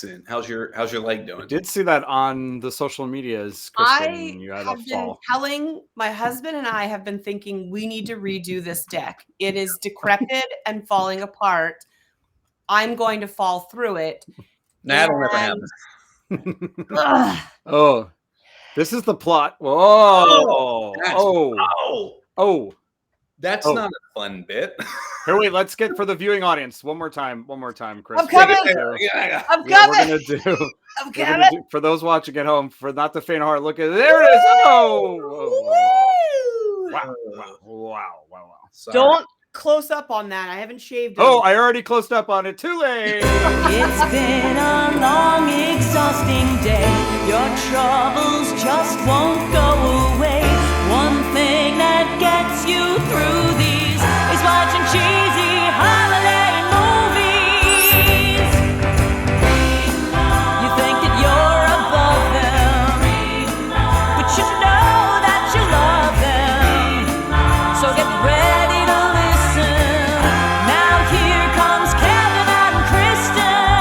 accident. How's your leg doing? I did see that on the social medias, Kristin. You had a fall. My husband and I have been thinking we need to redo this deck. It is decrepit and falling apart. I'm going to fall through it. That'll never happen. Oh, this is the plot. Whoa! That's not a fun bit. Here, wait. Let's get for the viewing audience one more time, Chris. I'm coming. I'm coming. For those watching at home, for not the faint of heart, look at there it is. Wow. Sorry. Don't close up on that. I haven't shaved. I already closed up on it. Too late. It's been a long, exhausting day. Your troubles just won't go away. One thing that gets you through these is watching cheesy holiday movies. You think that you're above them, but you know that you love them. So get ready to listen. Now here comes Kevin and Kristin.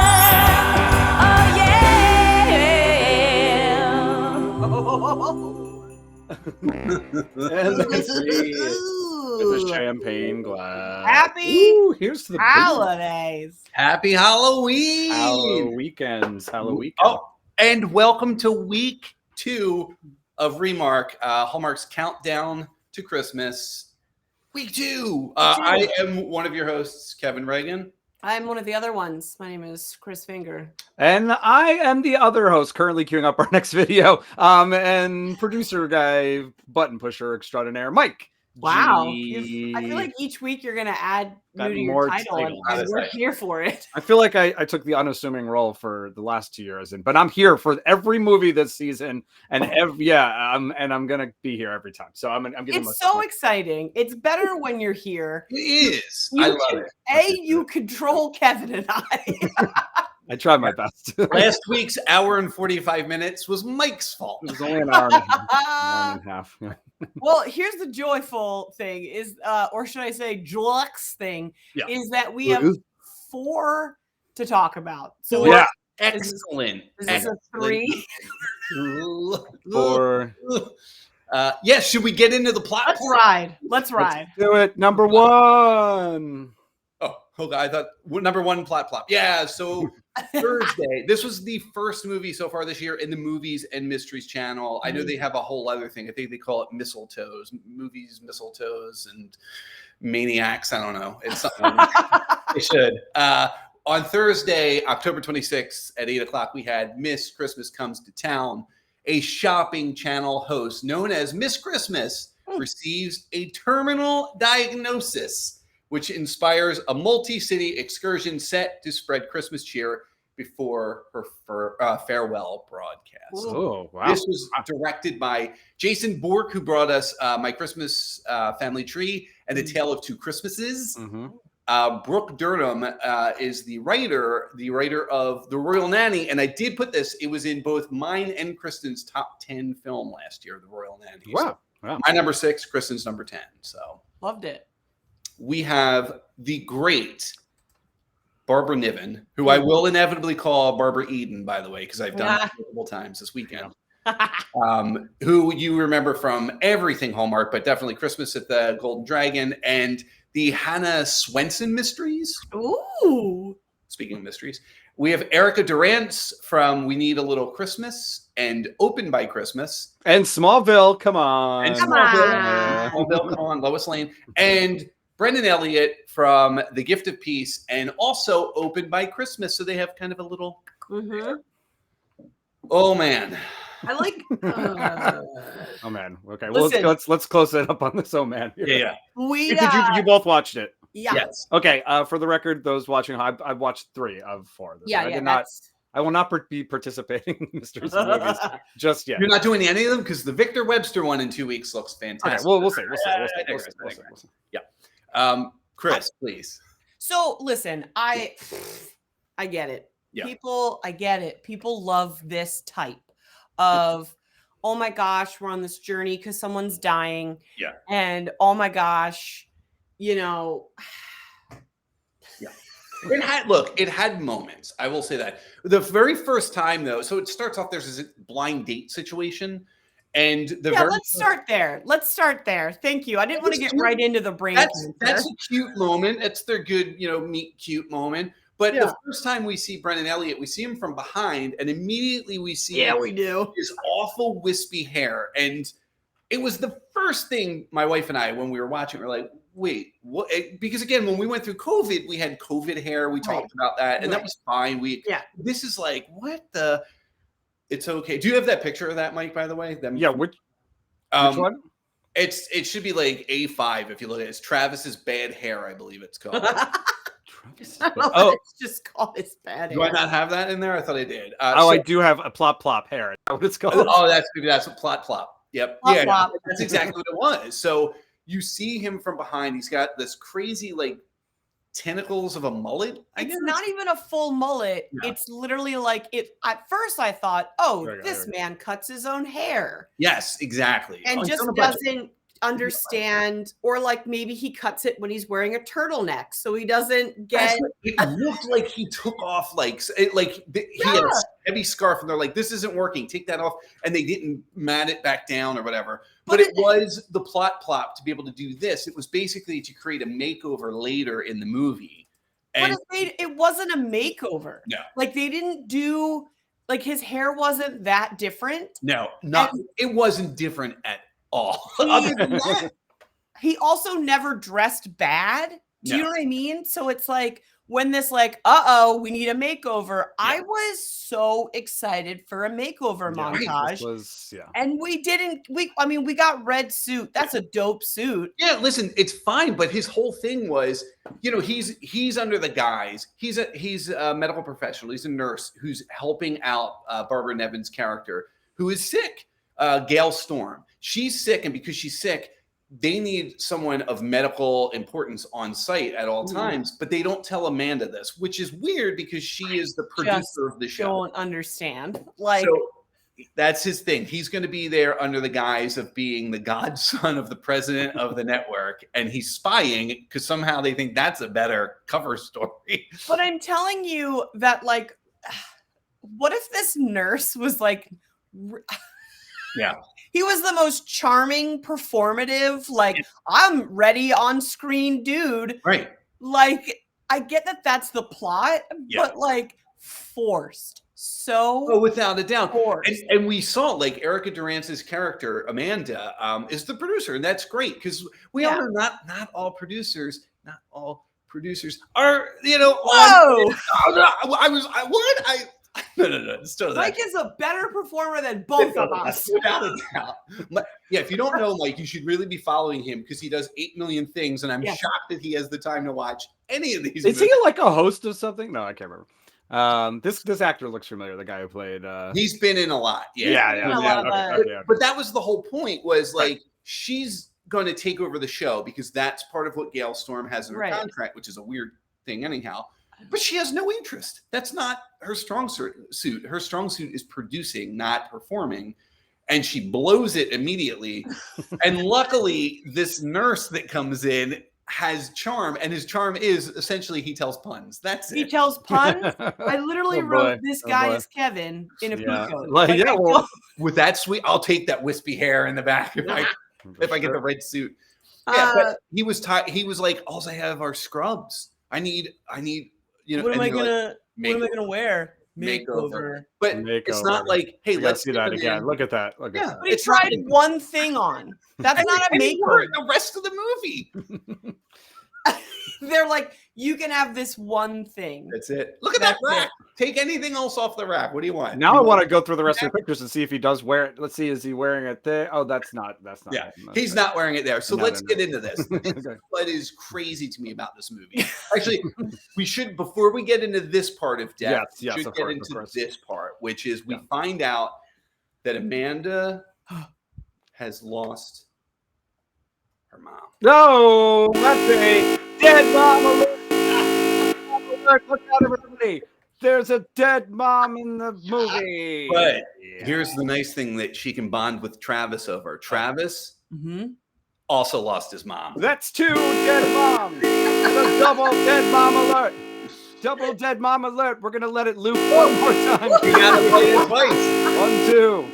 And there's a champagne glass. Happy here's to the holidays. Happy Halloween. Weekends. Oh, and welcome to week 2 of Remark, Hallmark's countdown to Christmas. Week 2. I am one of your hosts, Kevin Reagan. I'm one of the other ones. My name is Chris Finger. And I am the other host currently queuing up our next video. And producer guy, button pusher extraordinaire, Mike. Wow. I feel like each week you're going to add new to your title, and we're here for it. I feel like I took the unassuming role for the last 2 years, but I'm here for every movie this season, and I'm going to be here every time. So I'm giving It's so exciting. It's better when you're here. It is. I love it. You control Kevin and I. I tried my best. Last week's hour and 45 minutes was Mike's fault. It was only an hour and a half. Well, here's the joyful thing is, or should I say joyous thing, is that we have 4 to talk about. So excellent. Is this a 3? 4. Should we get into the plot? Let's ride. Let's do it. Number 1. God, I thought number 1 plot. Yeah, so Thursday. This was the first movie so far this year in the Movies and Mysteries channel. I know they have a whole other thing. I think they call it mistletoes, movies, mistletoes, and maniacs. I don't know. It's something they should. On Thursday, October 26th at 8:00, we had Miss Christmas Comes to Town. A shopping channel host known as Miss Christmas receives a terminal diagnosis, which inspires a multi-city excursion set to spread Christmas cheer before her farewell broadcast. Oh, wow. This was directed by Jason Bork, who brought us My Christmas Family Tree and A Tale of Two Christmases. Brooke Durham is the writer of The Royal Nanny. And I did put this, it was in both mine and Kristin's top 10 film last year, The Royal Nanny. Wow. My number 6, Kristin's number 10. So loved it. We have the great Barbara Niven, who I will inevitably call Barbara Eden, by the way, because I've done it multiple times this weekend. Who you remember from everything Hallmark, but definitely Christmas at the Golden Dragon and the Hannah Swenson mysteries. Ooh. Speaking of mysteries, we have Erica Durance from We Need a Little Christmas and Open by Christmas. And Smallville, come on. Smallville, come on, Lois Lane. And Brendan Elliott from The Gift of Peace and also Open by Christmas. So they have kind of a little. Oh man. I like. Oh man. Okay. Well, let's close it up on this. Oh man. Yeah. You both watched it? Yeah. Yes. Okay. For the record, those watching, I've watched 3 of 4. I will not be participating in Mysteries and Movies just yet. You're not doing any of them because the Victor Webster one in 2 weeks looks fantastic. Okay, we'll see. Yeah. Chris, please. So listen, I get it. Yeah. I get it. People love this type of, oh my gosh, we're on this journey because someone's dying. Yeah. And oh my gosh, you know. Yeah. It had moments. I will say that. The very first time, though, so it starts off, there's this blind date situation. And let's start there. Thank you. I didn't want to get right into the brain. That's a cute moment. It's their good, meet cute moment. But the first time we see Brennan Elliott, we see him from behind, and immediately we see his awful wispy hair. And it was the first thing my wife and I, when we were watching, we were like, wait, what? Because again, when we went through COVID, we had COVID hair. We talked about that, and that was fine. This is like, what the? It's okay. Do you have that picture of that, Mike, by the way? Which one? It should be like A5 if you look at it. It's Travis's bad hair, I believe it's called. It's just called his bad hair. Do I not have that in there? I thought I did. I do have a plop hair. Is that what it's called? Oh, that's a plop. Yep. Plop. That's exactly what it was. So you see him from behind. He's got this crazy tentacles of a mullet. It's not even a full mullet. No. It's literally like it. At first, I thought, this man cuts his own hair. Yes, exactly. And just doesn't understand, or maybe he cuts it when he's wearing a turtleneck, so he doesn't get. It looked like he took off he had a heavy scarf, and they're like, "This isn't working. Take that off," and they didn't mat it back down or whatever. But it was the plot to be able to do this. It was basically to create a makeover later in the movie. And it wasn't a makeover. No, they didn't do his hair wasn't that different. No, it wasn't different at all. He also never dressed bad. Do you know what I mean? So it's when this we need a makeover. Yeah. I was so excited for a makeover montage. And we got red suit. That's a dope suit. Yeah, listen, it's fine, but his whole thing was, he's under the guise. He's a medical professional. He's a nurse who's helping out Barbara Nevin's character, who is sick. Gail Storm. She's sick, and because she's sick, they need someone of medical importance on site at all times, but they don't tell Amanda this, which is weird because she is the producer of the show. Don't understand. So that's his thing. He's going to be there under the guise of being the godson of the president of the network, and he's spying because somehow they think that's a better cover story. But I'm telling you that, what if this nurse was he was the most charming, performative, I'm ready on screen dude. Right. I get that that's the plot, but forced. So without a doubt. Forced. And we saw Erica Durance's character, Amanda, is the producer, and that's great because we all know not all producers are, Whoa! No. Still Mike is a better performer than both of us. Without a doubt. If you don't know Mike, you should really be following him because he does 8 million things, and I'm shocked that he has the time to watch any of these. Is he a host of something? No, I can't remember. This actor looks familiar. The guy who played. He's been in a lot. Yeah. But that was the whole point. Was she's going to take over the show because that's part of what Gail Storm has in her contract, which is a weird thing, anyhow. But she has no interest. That's not her strong suit. Her strong suit is producing, not performing. And she blows it immediately. And luckily, this nurse that comes in has charm. And his charm is essentially he tells puns. That's it. He tells puns? I literally wrote, this guy is Kevin in a peacoat. With that sweet, I'll take that wispy hair in the back if I get the red suit. But he was he was like, all I have are scrubs. I need what am I gonna wear? Makeover. But it's not hey, let's see that again. Look at that. But he tried one thing on. That's not a makeover. The rest of the movie. They're you can have this one thing. That's it. Look at that rack. Take anything else off the rack. What do you want? Now I want to go through the rest of the pictures and see if he does wear it. Let's see, is he wearing it there? Oh, that's not. Yeah, he's not wearing it there. So let's get into this. What is crazy to me about this movie? Actually, we should, before we get into this part of death, get into this part, which is we find out that Amanda has lost her mom. No, that's a dead mom alert. Look out, everybody. There's a dead mom in the movie. But here's the nice thing that she can bond with Travis over. Travis also lost his mom. That's 2 dead moms. A double dead mom alert. Double dead mom alert. We're gonna let it loop one more time. You gotta play it twice. 1, 2.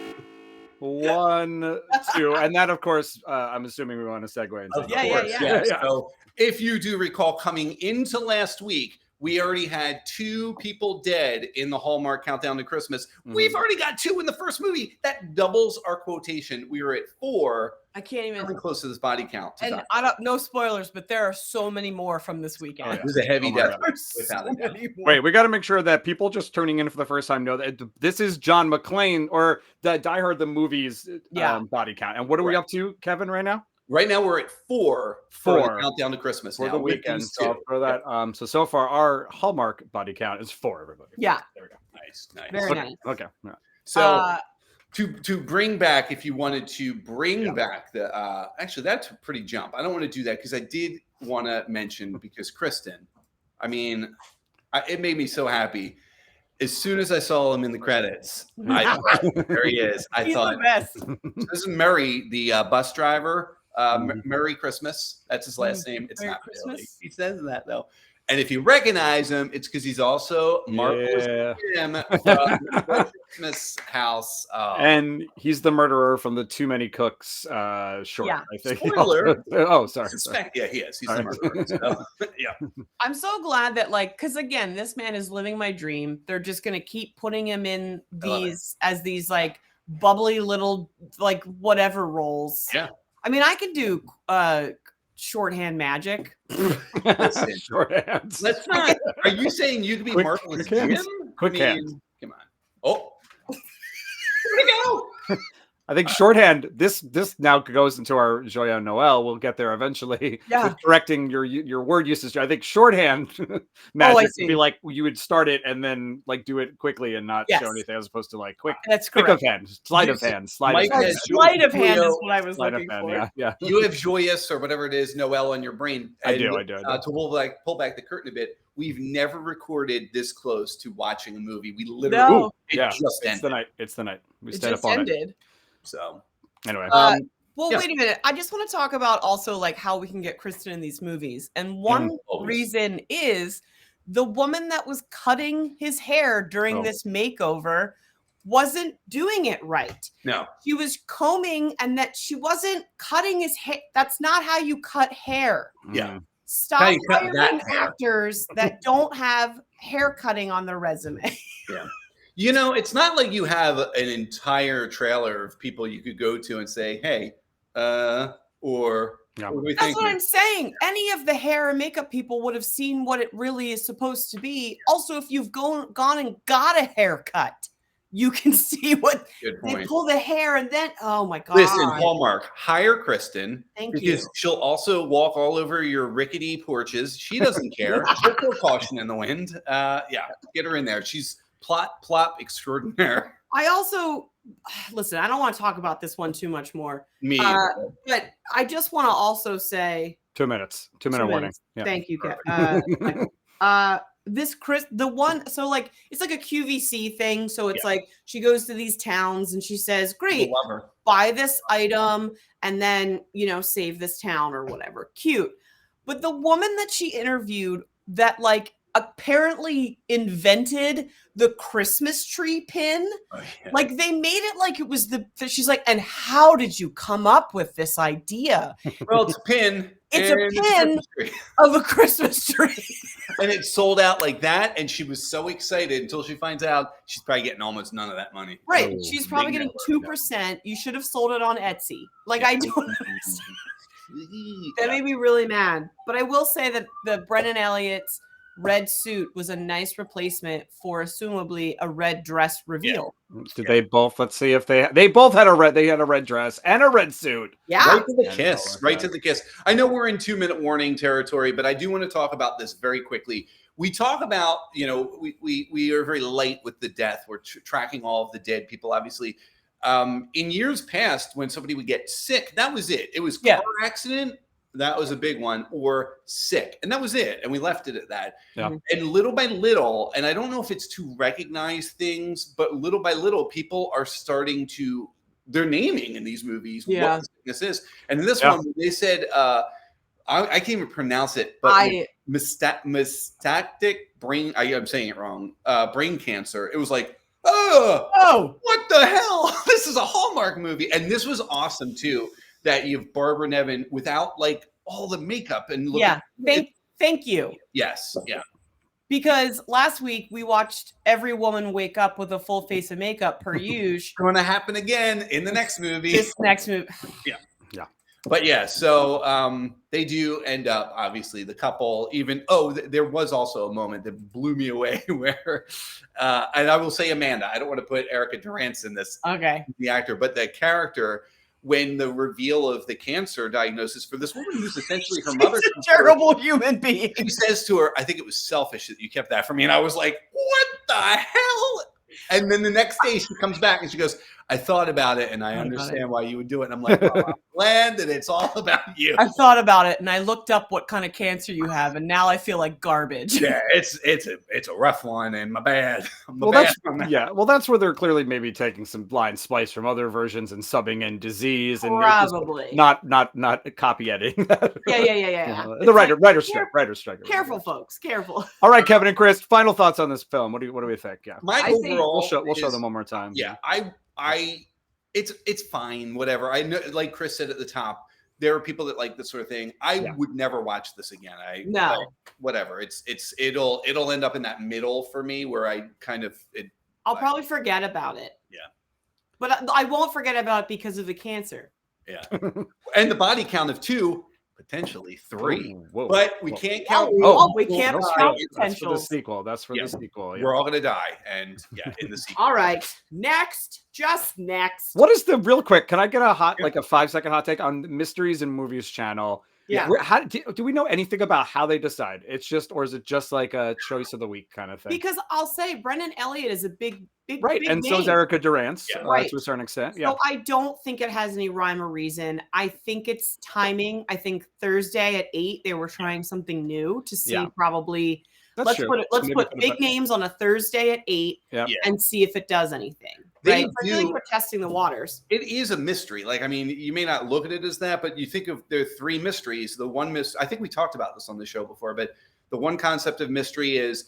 1, 2. And that, of course, I'm assuming we want to segue into. Of Yeah, course, yeah. So if you do recall, coming into last week, we already had 2 people dead in the Hallmark Countdown to Christmas. We've already got 2 in the first movie. That doubles our quotation. We were at 4. I can't even. Really close to this body count. And I don't. No spoilers, but there are so many more from this weekend. Oh, yeah. It was a heavy death. Without a doubt. Wait, we got to make sure that people just turning in for the first time know that this is John McClane or the Die Hard the movies body count. And what are we up to, Kevin, right now? Right now we're at 4 for the Countdown to Christmas for now, the weekend. So I'll throw that. So far our Hallmark body count is 4. Everybody. Yeah. There we go. Nice. Very nice. Okay. Yeah. So to bring back, if you wanted to bring back the actually that's a pretty jump. I don't want to do that because I did want to mention because Kristin, I mean, it made me so happy. As soon as I saw him in the credits, there he is. I thought, the best. This is Murray, the bus driver. Merry Christmas. That's his last name. It's Merry not Christmas. really. He says that though. And if you recognize him, it's because he's also Marvelous Jim from the Christmas House. And he's the murderer from the Too Many Cooks short. Yeah. I think. Spoiler. Oh, sorry. Yeah, he is. He's the murderer. So, yeah. I'm so glad that because again, this man is living my dream. They're just gonna keep putting him in these as these like bubbly little like whatever roles. Yeah. I mean, I could do shorthand magic. Listen, Shorthand. let's not. Are you saying you could be Marvelous Jim? Quick hands. Come on. Oh. Where'd it go? I think shorthand. This now goes into our Joyeux Noel. We'll get there eventually. Yeah. With correcting your word usage. I think shorthand magic would be like you would start it and then like do it quickly and not show anything as opposed to like quick. That's quick correct. of hand, sleight of hand, Sleight Sleight of hand is what I was sleight of looking hand. for. Yeah. You have Joyous or whatever it is, Noel on your brain. I do. To pull back the curtain a bit, we've never recorded this close to watching a movie. We literally just ended. It's the night. We It stayed just up on ended. it. So anyway. Well, wait a minute. I just want to talk about also like how we can get Kristin in these movies. And one reason is the woman that was cutting his hair during this makeover wasn't doing it right. No. She was combing and that she wasn't cutting his hair. That's not how you cut hair. Yeah. Stop hiring actors that don't have hair cutting on their resume. Yeah. You know, it's not like you have an entire trailer of people you could go to and say, hey, or That's what I'm saying. Any of the hair and makeup people would have seen what it really is supposed to be. Also, if you've gone and got a haircut, you can see what they pull the hair and then, oh my God. Listen, Hallmark, hire Kristin. Thank because she'll also walk all over your rickety porches. She doesn't care. She'll throw caution in the wind. Get her in there. She's plop extraordinaire. I also listen. I don't want to talk about this one too much more. Me, but I just want to also say 2 minutes. 2 minute warning. Yeah. Thank you. The one. So like it's like a QVC thing. So it's like she goes to these towns and she says, "Great, buy this item and then save this town or whatever." Cute. But the woman that she interviewed that like apparently invented the Christmas tree pin. Like they made it like it was she's like, and how did you come up with this idea? Well, it's a pin. It's a pin of a Christmas tree. And it sold out like that. And she was so excited until she finds out she's probably getting almost none of that money. Right. She's probably getting 2%. You should have sold it on Etsy. Like I don't understand. That made me really mad. But I will say that the Brennan Elliott's red suit was a nice replacement for assumably a red dress reveal. Did they both? Let's see if they both had a red. They had a red dress and a red suit. Yeah, right to the kiss. Right to the kiss. I know we're in 2 minute warning territory, but I do want to talk about this very quickly. We talk about we are very light with the death. We're tracking all of the dead people, obviously. In years past, when somebody would get sick, that was it. It was car accident. That was a big one, or sick. And that was it. And we left it at that. Yeah. And little by little, and I don't know if it's to recognize things, but little by little, people are starting to, they're naming in these movies what the sickness is. And in this one, they said, I can't even pronounce it, but metastatic brain. I'm saying it wrong. Brain cancer. It was like, oh, what the hell? This is a Hallmark movie, and this was awesome too. That you have Barbara Nevin without like all the makeup and look. Yeah, thank you. Yes, yeah. Because last week we watched every woman wake up with a full face of makeup per usual. Going to happen again in the next movie. This next movie. Yeah. But yeah, so they do end up, obviously, the couple even, there was also a moment that blew me away where, and I will say Amanda, I don't want to put Erica Durance in this, the actor, but the character, when the reveal of the cancer diagnosis for this woman who's essentially her mother. She's a terrible human being. She says to her, I think it was selfish that you kept that from me. And I was like, what the hell? And then the next day she comes back and she goes, I thought about it and I understand why you would do it. And I'm like, I'm glad that it's all about you. I thought about it and I looked up what kind of cancer you have, and now I feel like garbage. Yeah, it's a rough one, and my bad. Well, that's where they're clearly maybe taking some blind spice from other versions and subbing in disease and probably not copy editing. Yeah. The writer's strike. Careful, folks. Careful. All right, Kevin and Chris, final thoughts on this film. What do we think? Yeah, overall, we'll show them one more time. Yeah, it's fine, whatever. I know, like Chris said at the top, there are people that like this sort of thing. I would never watch this again. Whatever. It'll end up in that middle for me where I'll probably forget about it. Yeah, but I won't forget about it because of the cancer. Yeah, and the body count of 2. Potentially 3, but we can't count. We can't count potential. That's for the sequel. Yeah. We're all gonna die, and in the sequel. All right, next. What is the real quick? Can I get a 5-second hot take on Mysteries and Movies channel? Yeah. How do we know anything about how they decide? It's just, or is it just like a choice of the week kind of thing? Because I'll say Brendan Elliott is a big right, big and name. so is Erica Durance, to a certain extent. So I don't think it has any rhyme or reason. I think it's timing. I think Thursday at 8 they were trying something new to see probably. Let's put big names on a Thursday at 8 and see if it does anything. Right? I feel like we're testing the waters. It is a mystery. Like, I mean, you may not look at it as that, but you think of there are 3 mysteries. The one I think we talked about this on the show before, but the one concept of mystery is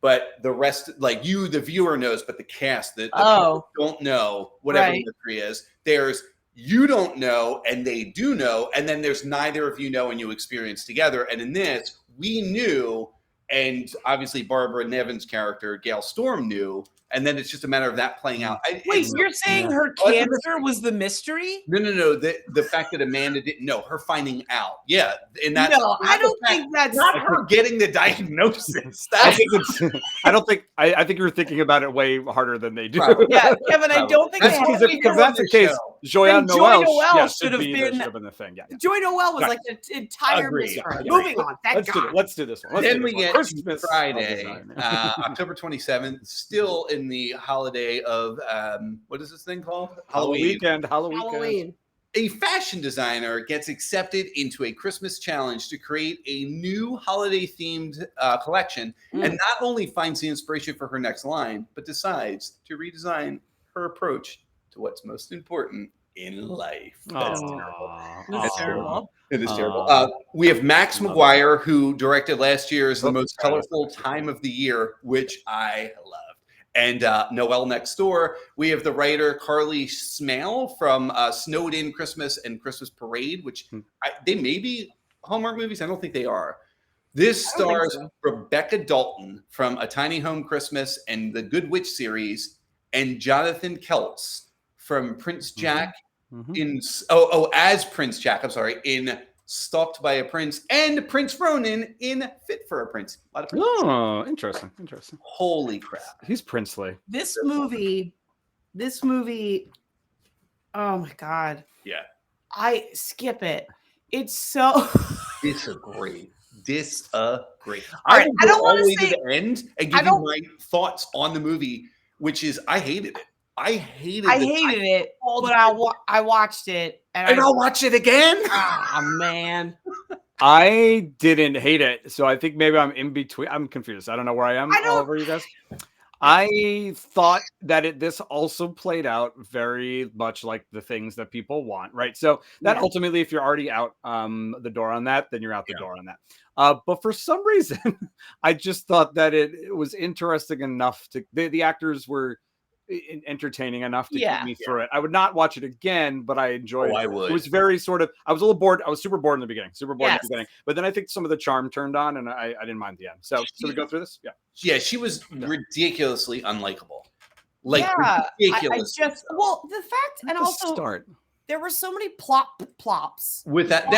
but the rest, like you, the viewer knows, but the cast, the people don't know whatever the mystery is. There's you don't know and they do know, and then there's neither of you know and you experience together. And in this, we knew, and obviously Barbara Nevin's character, Gail Storm, knew, and then it's just a matter of that playing out. Wait, you're saying her cancer was the mystery? No. The fact that Amanda didn't know, her finding out. Yeah. And that's I don't think that's not her getting the diagnosis. I think you're thinking about it way harder than they do. Right. Yeah, Kevin, I don't think because that's the case. Joyeux Noel should have been the thing. Yeah. Joyeux Noel was like an entire mystery. Moving on. Let's do this one. Then we get Friday, October 27th, still in the holiday of what is this thing called? Halloween. A fashion designer gets accepted into a Christmas challenge to create a new holiday themed collection, and not only finds the inspiration for her next line, but decides to redesign her approach to what's most important in life. That's terrible. That's terrible. It is terrible. We have Max McGuire, who directed last year's The Most Colorful Time of the Year, which I love. And Noel Next Door. We have the writer Carly Smale from Snowed In Christmas and Christmas Parade, which they may be Hallmark movies. I don't think they are. This stars Rebecca Dalton from A Tiny Home Christmas and the Good Witch series, and Jonathan Keltz from Prince Jack as Prince Jack. I'm sorry, in Stalked by a Prince, and Prince Ronan in Fit for a Prince. A lot of Prince. Oh, interesting. Holy crap. He's princely. This movie, oh my God. Yeah. I skip it. It's so disagree. All right, I don't want to say to the end and give you my thoughts on the movie, which is I hated it. I hated it, but I watched it, and I'll watch it again. Oh man, I didn't hate it, so I think maybe I'm in between. I'm confused. I don't know where I am. All over you guys. I thought that this also played out very much like the things that people want, right? So that ultimately, if you're already out the door on that, then you're out the door on that. But for some reason, I just thought that it was interesting enough to the actors were entertaining enough to keep me through it. I would not watch it again, but I enjoyed it. I would. It was very sort of, I was a little bored. I was super bored in the beginning, but then I think some of the charm turned on and I didn't mind the end. So we go through this? Yeah, she was ridiculously unlikable. Like ridiculous. The fact, and also start. There were so many plops with that.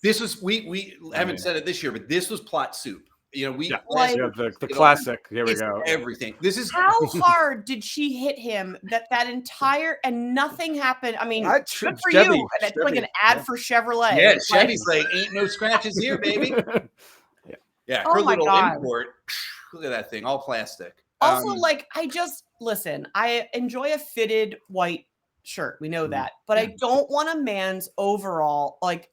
This was we haven't said it this year, but this was plot soup. You know, the classic. Here we go. Everything. This is how hard did she hit him that entire and nothing happened. I mean, good for you. And it's like an ad for Chevrolet. Yeah, Chevy's like, ain't no scratches here, baby. Yeah. Her little import. Look at that thing, all plastic. Also, I enjoy a fitted white shirt. We know that, but I don't want a man's overall like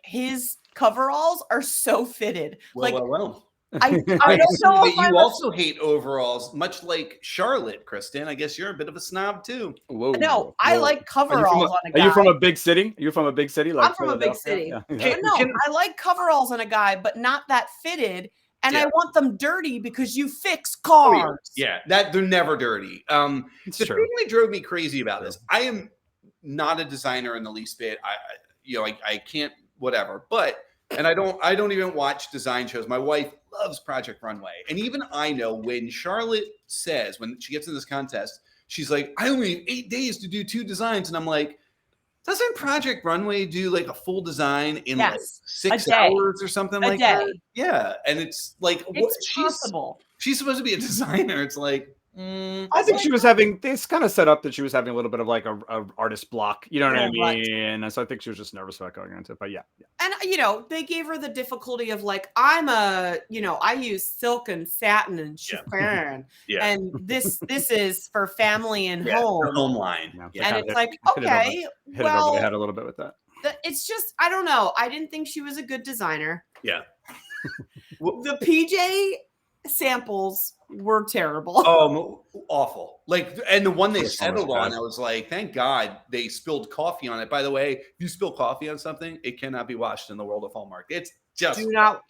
his coveralls are so fitted. Well. I don't know if you also hate overalls, much like Charlotte, Kristin. I guess you're a bit of a snob too. No, I like coveralls on a guy. Are you from a big city? Like I'm from a big city. I like coveralls on a guy, but not that fitted. And I want them dirty because you fix cars. That they're never dirty. The thing that drove me crazy about this, I am not a designer in the least bit. I can't whatever, and I don't even watch design shows. My wife loves Project Runway. And even I know when Charlotte says, when she gets in this contest, she's like, I only have 8 days to do 2 designs. And I'm like, doesn't Project Runway do like a full design in like 6 hours or something like that? Yeah. And it's like, it's possible. She's supposed to be a designer. It's like, I think she was having this kind of set up that she was having a little bit of like a artist block, you know what I mean? And so I think she was just nervous about going into it, but And they gave her the difficulty of like, I use silk and satin and chiffon, and this is for family and home line. And it's like, okay, hit it over the head a little bit with that. It's just, I don't know. I didn't think she was a good designer. Yeah. The PJ samples were terrible. Awful. Like, and the one they settled on, I was like, thank God they spilled coffee on it. By the way, if you spill coffee on something, it cannot be washed in the world of Hallmark. It's just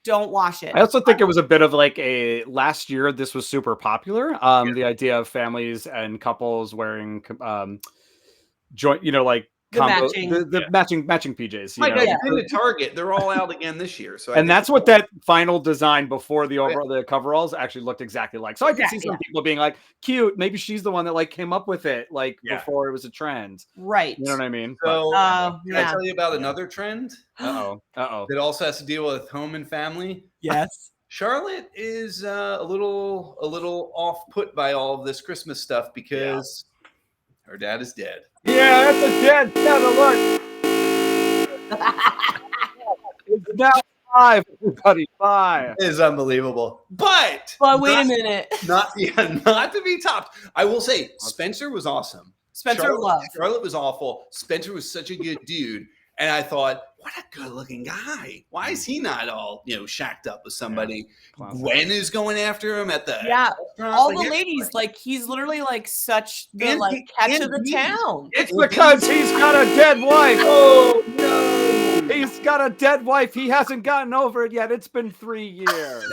don't wash it. I also think it was a bit of like last year this was super popular. The idea of families and couples wearing joint, like the matching PJs. My God, in the Target, they're all out again this year. So that's what that final design before the coveralls actually looked exactly like. So I could see some people being like, "Cute, maybe she's the one that like came up with it before it was a trend." Right. You know what I mean? So can I tell you about another trend? Uh-oh. That also has to deal with home and family. Yes. Charlotte is a little off put by all of this Christmas stuff because her dad is dead. Yeah, that's a dead alert. It's now 5, everybody. 5. It is unbelievable. But wait a minute. Not to be topped. I will say Spencer was awesome. Charlotte was awful. Spencer was such a good dude. And I thought, what a good looking guy. Why is he not all, shacked up with somebody? Gwen is going after him at the all the ladies, like he's literally like such the catch of the town. It's because he's got a dead wife. Oh no. He's got a dead wife. He hasn't gotten over it yet. It's been 3 years.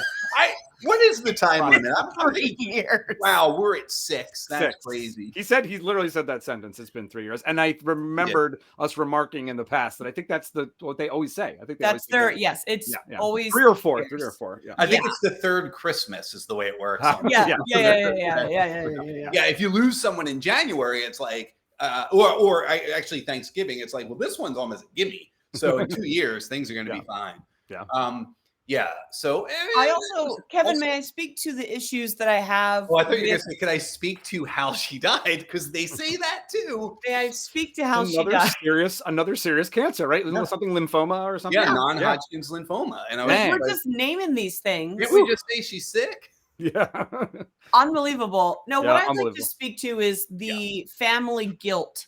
What is the time limit? I'm 3 years. Wow, we're at 6. That's crazy. He literally said that sentence. It's been 3 years. And I remembered us remarking in the past that I think that's what they always say. I think that's it's always 3 or 4. 3 or 4. Yeah. I think it's the third Christmas is the way it works. Yeah. If you lose someone in January, it's like, or actually Thanksgiving, it's like, well, this one's almost a gimme. So in 2 years, things are going to be fine. Yeah. So I also, Kevin, may I speak to the issues that I have? Well, I thought you were going to say, can I speak to how she died? Because they say that too. May I speak to how she died? Another serious cancer, right? Isn't it something lymphoma or something? Yeah, non-Hodgkin's lymphoma. And we're just naming these things. Can't we just say she's sick? Yeah. Unbelievable. No, what I'd like to speak to is the family guilt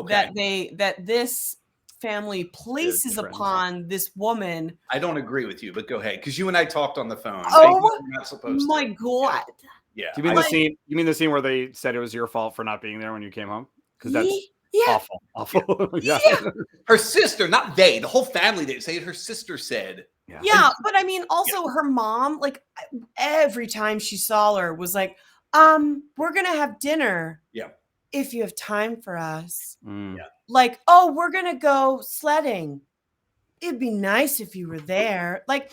that this family places upon this woman. I don't agree with you, but go ahead, because you and I talked on the phone. Oh, you're not supposed my God. Yeah. Do you mean the scene? You mean the scene where they said it was your fault for not being there when you came home? Because that's awful. Yeah. Her sister, not they. The whole family did say it. Her sister said. Yeah, but I mean, also her mom, like every time she saw her, was like, we're gonna have dinner. Yeah. If you have time for us. Mm. Yeah. Like, oh, we're gonna go sledding. It'd be nice if you were there. Like,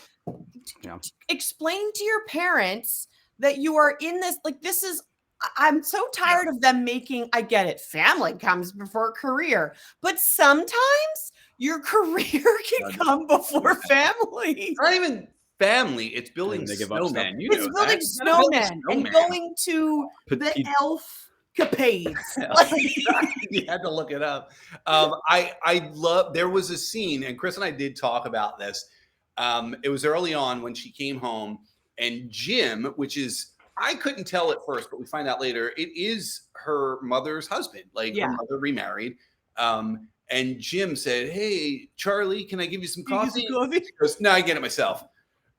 explain to your parents that you are in this. Like, this is. I'm so tired of them making. I get it. Family comes before career, but sometimes your career can come before family. It's not even family. It's building They give up stuff. snowmen. You It's know building that. You gotta build a snowmen and snowman. going to the elf capades. You had to look it up. I love. There was a scene, and Chris and I did talk about this. It was early on when she came home, and Jim, which is I couldn't tell at first, but we find out later it is her mother's husband. Like her mother remarried. And Jim said, "Hey, Charlie, can I give you some coffee?" She goes, "No, I get it myself."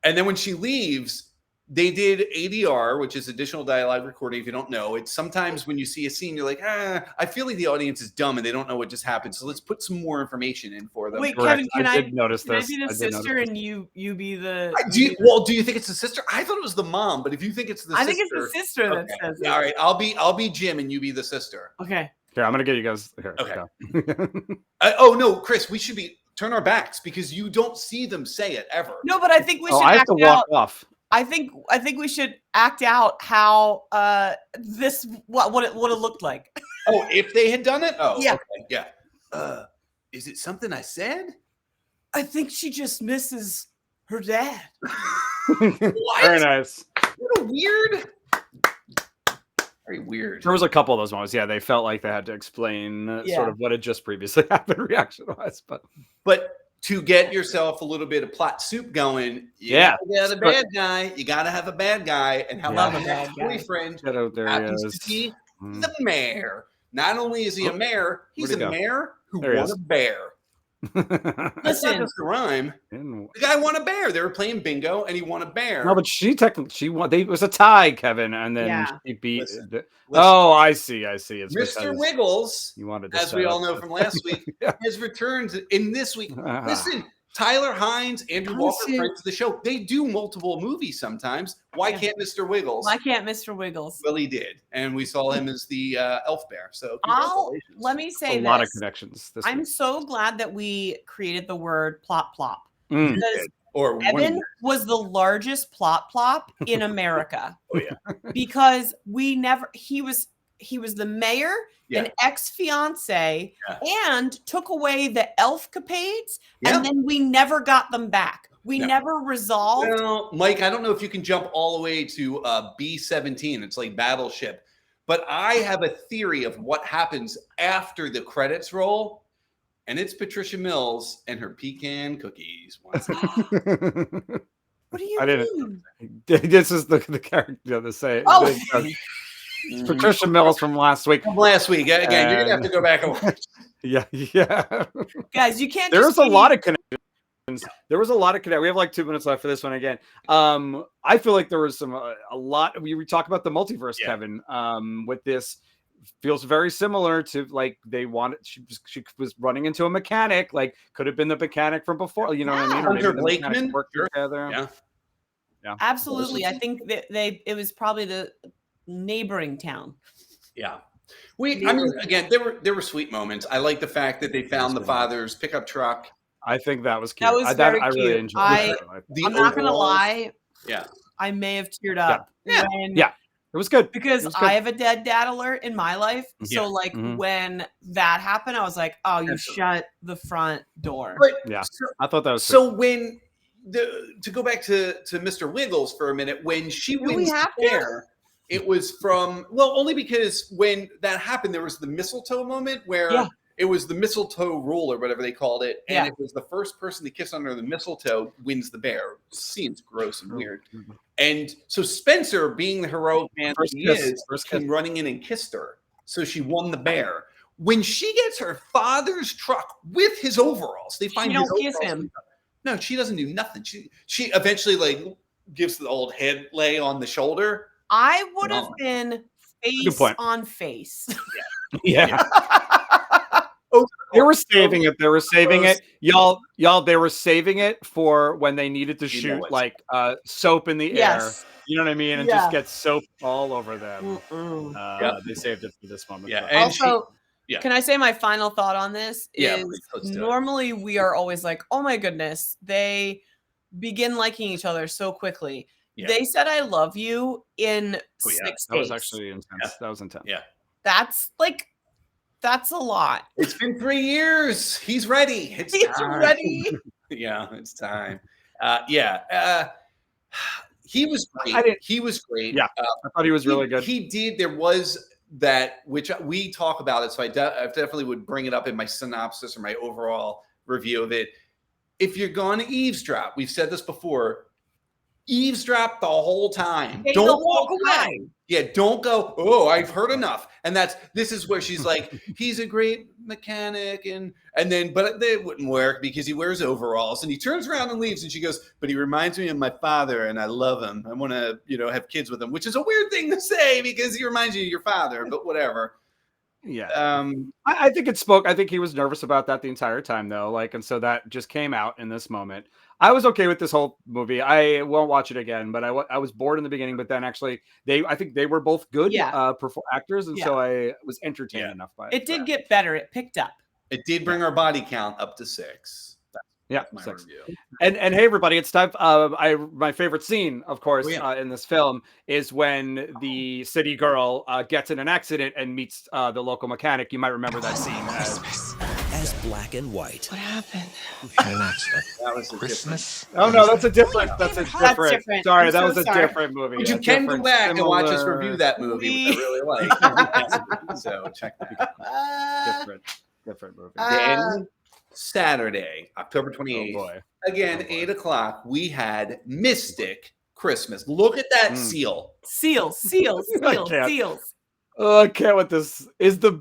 And then when she leaves, they did ADR, which is additional dialogue recording. If you don't know, it's sometimes when you see a scene, you're like, I feel like the audience is dumb and they don't know what just happened. So let's put some more information in for them. Wait, Correct. Kevin, I did notice can I this. be the I did sister notice and you be the? Do you think it's the sister? I thought it was the mom, but if you think it's the sister, I think it's the sister that says it. All right, I'll be Jim and you be the sister. Okay. Here, I'm gonna get you guys here. Okay. Go. Oh no, Chris, we should turn our backs because you don't see them say it ever. No, but I think we should I have act to walk out. off. I think we should act out how this what it looked like. Oh, if they had done it? Oh, Yeah. Okay, yeah. Is it something I said? I think she just misses her dad. What? Very nice. What a weird. Very weird. There was a couple of those moments. Yeah, they felt like they had to explain sort of what had just previously happened reaction-wise. But to get yourself a little bit of plot soup going, you gotta get a bad guy. You gotta have a bad guy. And how about Yeah. his boyfriend There he happens is. to be the mayor. Not only is he a mayor, he's Where'd he a go? mayor who There he won is. a bear. That's Listen. not just a rhyme. No, The guy won a bear. They were playing bingo, and he won a bear. but she won. It was a tie, Kevin, and then Yeah. she beat. Listen. Oh, I see. It's Mr. because Wiggles, you wanted to as set we up all know the- from last week, Yeah. has returned in this week. Listen, Tyler Hines, Andrew Walker, Listen. friends of the show, they do multiple movies sometimes. Why Yeah. can't Mr. Wiggles? Why can't Mr. Wiggles? Well, he did, and we saw him as the elf bear. So congratulations. Let me say a lot of this. connections. This I'm week. so glad that we created the word plop plop. Mm. Because Or one Evan of was the largest plop plop in America. Oh, yeah. Because he was the mayor, Yeah. an ex-fiance, and took away the elf capades, Yeah. and then we never got them back. We No. never resolved. Well, Mike, I don't know if you can jump all the way to B-17. It's like Battleship. But I have a theory of what happens after the credits roll, and it's Patricia Mills and her pecan cookies. What do you I mean? This is the character the same. Oh. It's Patricia Mills from last week. From last week. Again, you're going to have to go back and watch. Yeah. Guys, you can't There just was a be- lot of connections. There was a lot of We have like 2 minutes left for this one again. I feel like there was a lot. We talk about the multiverse, Yeah. Kevin. With this, feels very similar to like they wanted. She was running into a mechanic. Like could have been the mechanic from before. You know what I mean? Or maybe Hunter the mechanics Blakeman? worked Sure. together. Yeah. Absolutely. I think that it was probably the neighboring town. Yeah. I mean, again, there were sweet moments. I like the fact that they found the father's pickup truck. I think that was cute. That was very I really cute. enjoyed I- it. The I'm not gonna overall- lie. Yeah. I may have teared up. Yeah. When, Yeah. It was good. Because It was good. I have a dead dad alert in my life. Yeah. So like Mhm. when that happened, I was like, oh, you Absolutely. shut the front door. But Yeah. so, I thought that was so when to go back to Mr. Wiggles for a minute, when she Do we wins have the bear, it was from only because when that happened, there was the mistletoe moment where Yeah. it was the mistletoe rule or whatever they called it, and Yeah. it was the first person to kiss under the mistletoe wins the bear. Seems gross and weird. And so Spencer, being the heroic man First that he kiss, is, first came kiss. running in and kissed her. So she won the bear. When she gets her father's truck with his overalls, they find She his don't kiss overalls. him. No, she doesn't do nothing. She eventually like gives the old head lay on the shoulder. I would have No. been Good face point. on face. Yeah. Oh, They were saving it. They were saving it. Y'all, they were saving it for when they needed to You know shoot what's like soap in the air. Yes. You know what I mean? And Yeah. just get soap all over them. Mm-mm. They saved it for this moment. Yeah, but- and Also, yeah. can I say my final thought on this? Yeah, Is please, let's do it. normally we are always like, oh my goodness, they begin liking each other so quickly. Yeah. They said I love you in Oh, yeah. 6 that was days. actually intense. Yeah. That was intense. Yeah. That's a lot. It's been 3 years. He's ready. It's He's time. ready. Yeah, it's time. He was great. I didn't- He was great. Yeah. I thought he was really good. He did. There was that, which we talk about it, so I definitely would bring it up in my synopsis or my overall review of it. If you're going to eavesdrop, we've said this before, eavesdrop the whole time. Take Don't the walk whole away. time. Yeah, don't go, oh, I've heard enough. And this is where she's like, he's a great mechanic, but it wouldn't work because he wears overalls, and he turns around and leaves, and she goes, but he reminds me of my father and I love him. I want to, have kids with him, which is a weird thing to say because he reminds you of your father, but whatever. Yeah. I think it spoke. I think he was nervous about that the entire time, though. And so that just came out in this moment. I was okay with this whole movie. I won't watch it again, but I was bored in the beginning. But then actually, I think they were both good actors, and so I was entertained enough by it. It did get better. It picked up. It did bring our body count up to 6. Yeah, My 6. review. And hey, everybody, it's time. My favorite scene, of course, in this film is when the city girl gets in an accident and meets the local mechanic. You might remember that scene. As black and white. What happened? Had an accident. That was Christmas. Oh no, that's a different. That's different. Sorry, I'm that so was a sorry. different movie. But you can go back and watch us review that movie, which I really like. So check that out. Different movie. Then Saturday, October 28th. Oh boy. Again, 8 o'clock, we had Mystic Christmas. Look at that seal. Seals. can't. Seals. Oh, I can't with this. Is the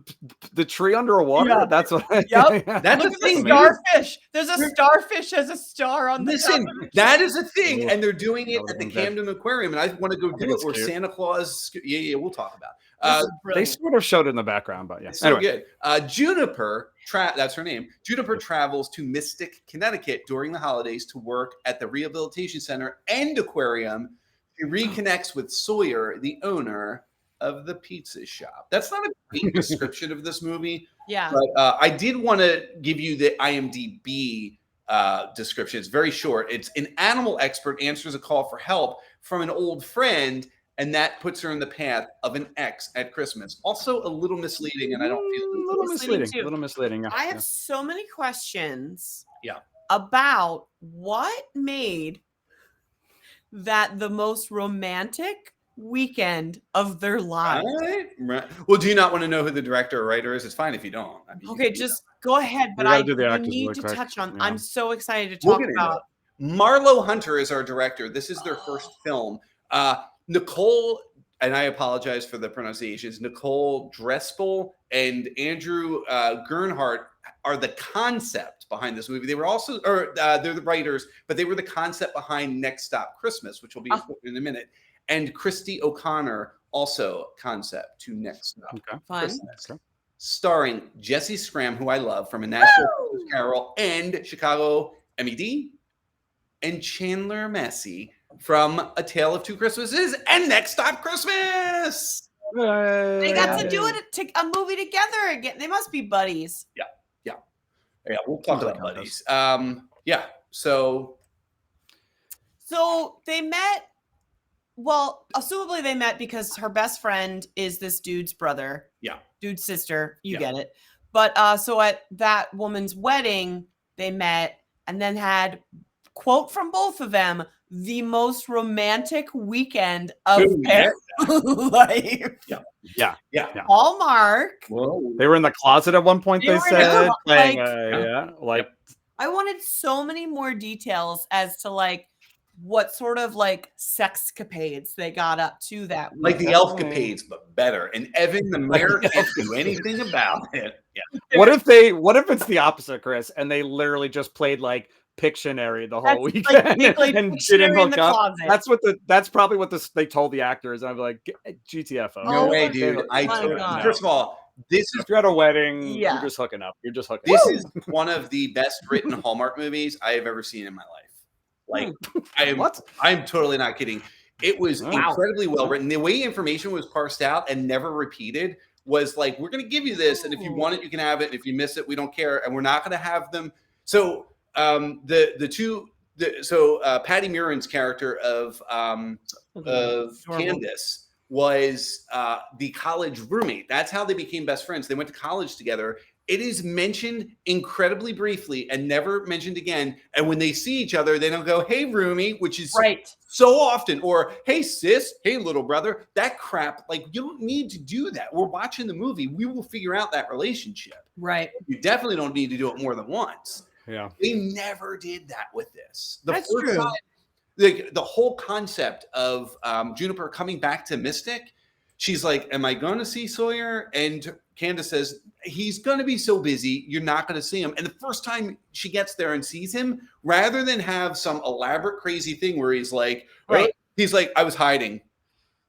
tree underwater? Yeah. That's what. Yep. That's Look a at thing. the starfish. There's a starfish as a star on the Listen, top. that is a thing, and they're doing it That at the would've been Camden Aquarium, and I want to go do think it it's where cute. Santa Claus. Yeah, we'll talk about. This is They brilliant. sort of showed it in the background, but yeah. It's so Anyway. good. Juniper, that's her name. Juniper travels to Mystic, Connecticut during the holidays to work at the Rehabilitation Center and Aquarium. She reconnects with Sawyer, the owner of the pizza shop. That's not a great description of this movie, Yeah. but I did want to give you the IMDb description. It's very short. It's an animal expert answers a call for help from an old friend, and that puts her in the path of an ex at Christmas. Also a little misleading, and I don't feel A little misleading. too. A little misleading. I have so many questions. Yeah. About what made that the most romantic weekend of their lives. Right. Well, do you not want to know who the director or writer is? It's fine if you don't. I mean, Okay, just go ahead. But gotta I do the actors need really to quick. touch on. Yeah. I'm so excited to We'll talk get into about. Marlo Hunter is our director. This is their first film. Nicole, and I apologize for the pronunciations, Nicole Drespel and Andrew Gernhardt are the concept behind this movie. They were also, they're the writers, but they were the concept behind Next Stop Christmas, which will be important in a minute. And Christy O'Connor, also concept to Next Stop Fun. Christmas. Okay. Starring Jesse Scram, who I love from A Nashville Christmas Carol and Chicago MED, and Chandler Massey from A Tale of Two Christmases and Next Stop Christmas. They got to do a movie together again. They must be buddies. Yeah, we'll talk about buddies. So they met. Well, assumably they met because her best friend is this dude's brother. Yeah. Dude's sister. You get it. But so at that woman's wedding, they met and then had, quote from both of them, the most romantic weekend of their life. Yeah. Hallmark. Whoa. They were in the closet at one point, They they were in said. the- Playing, I wanted so many more details as to what sort of sexcapades they got up to that week. Like the Elfcapades, but better. And Evan the mayor can't do anything about it. Yeah. What if it's the opposite, Chris, and they literally just played Pictionary the That's whole like weekend big, like, and Pictionary didn't in hook the up. closet. That's probably what they told the actors. I'm like, GTFO. No Oh way, my dude. God. First of all, this is If you're at a wedding, Yeah. you're just hooking up. You're just hooking this up. is one of the best written Hallmark movies I have ever seen in my life. Like, I'm totally not kidding. It was incredibly well written. The way information was parsed out and never repeated was like, we're going to give you this, and if you want it, you can have it. And if you miss it, we don't care, and we're not going to have them. So Patty Murin's character of Candace was the college roommate. That's how they became best friends. They went to college together. It is mentioned incredibly briefly and never mentioned again. And when they see each other, they don't go, "Hey, roomie," which is so often, or "Hey, sis," "Hey, little brother." That crap, like, you don't need to do that. We're watching the movie. We will figure out that relationship. Right. You definitely don't need to do it more than once. Yeah. They never did that with this. That's true. The whole concept of Juniper coming back to Mystic, she's like, "Am I going to see Sawyer?" And Candace says, "He's going to be so busy, you're not going to see him." And the first time she gets there and sees him, rather than have some elaborate, crazy thing where he's like, he's like, "I was hiding."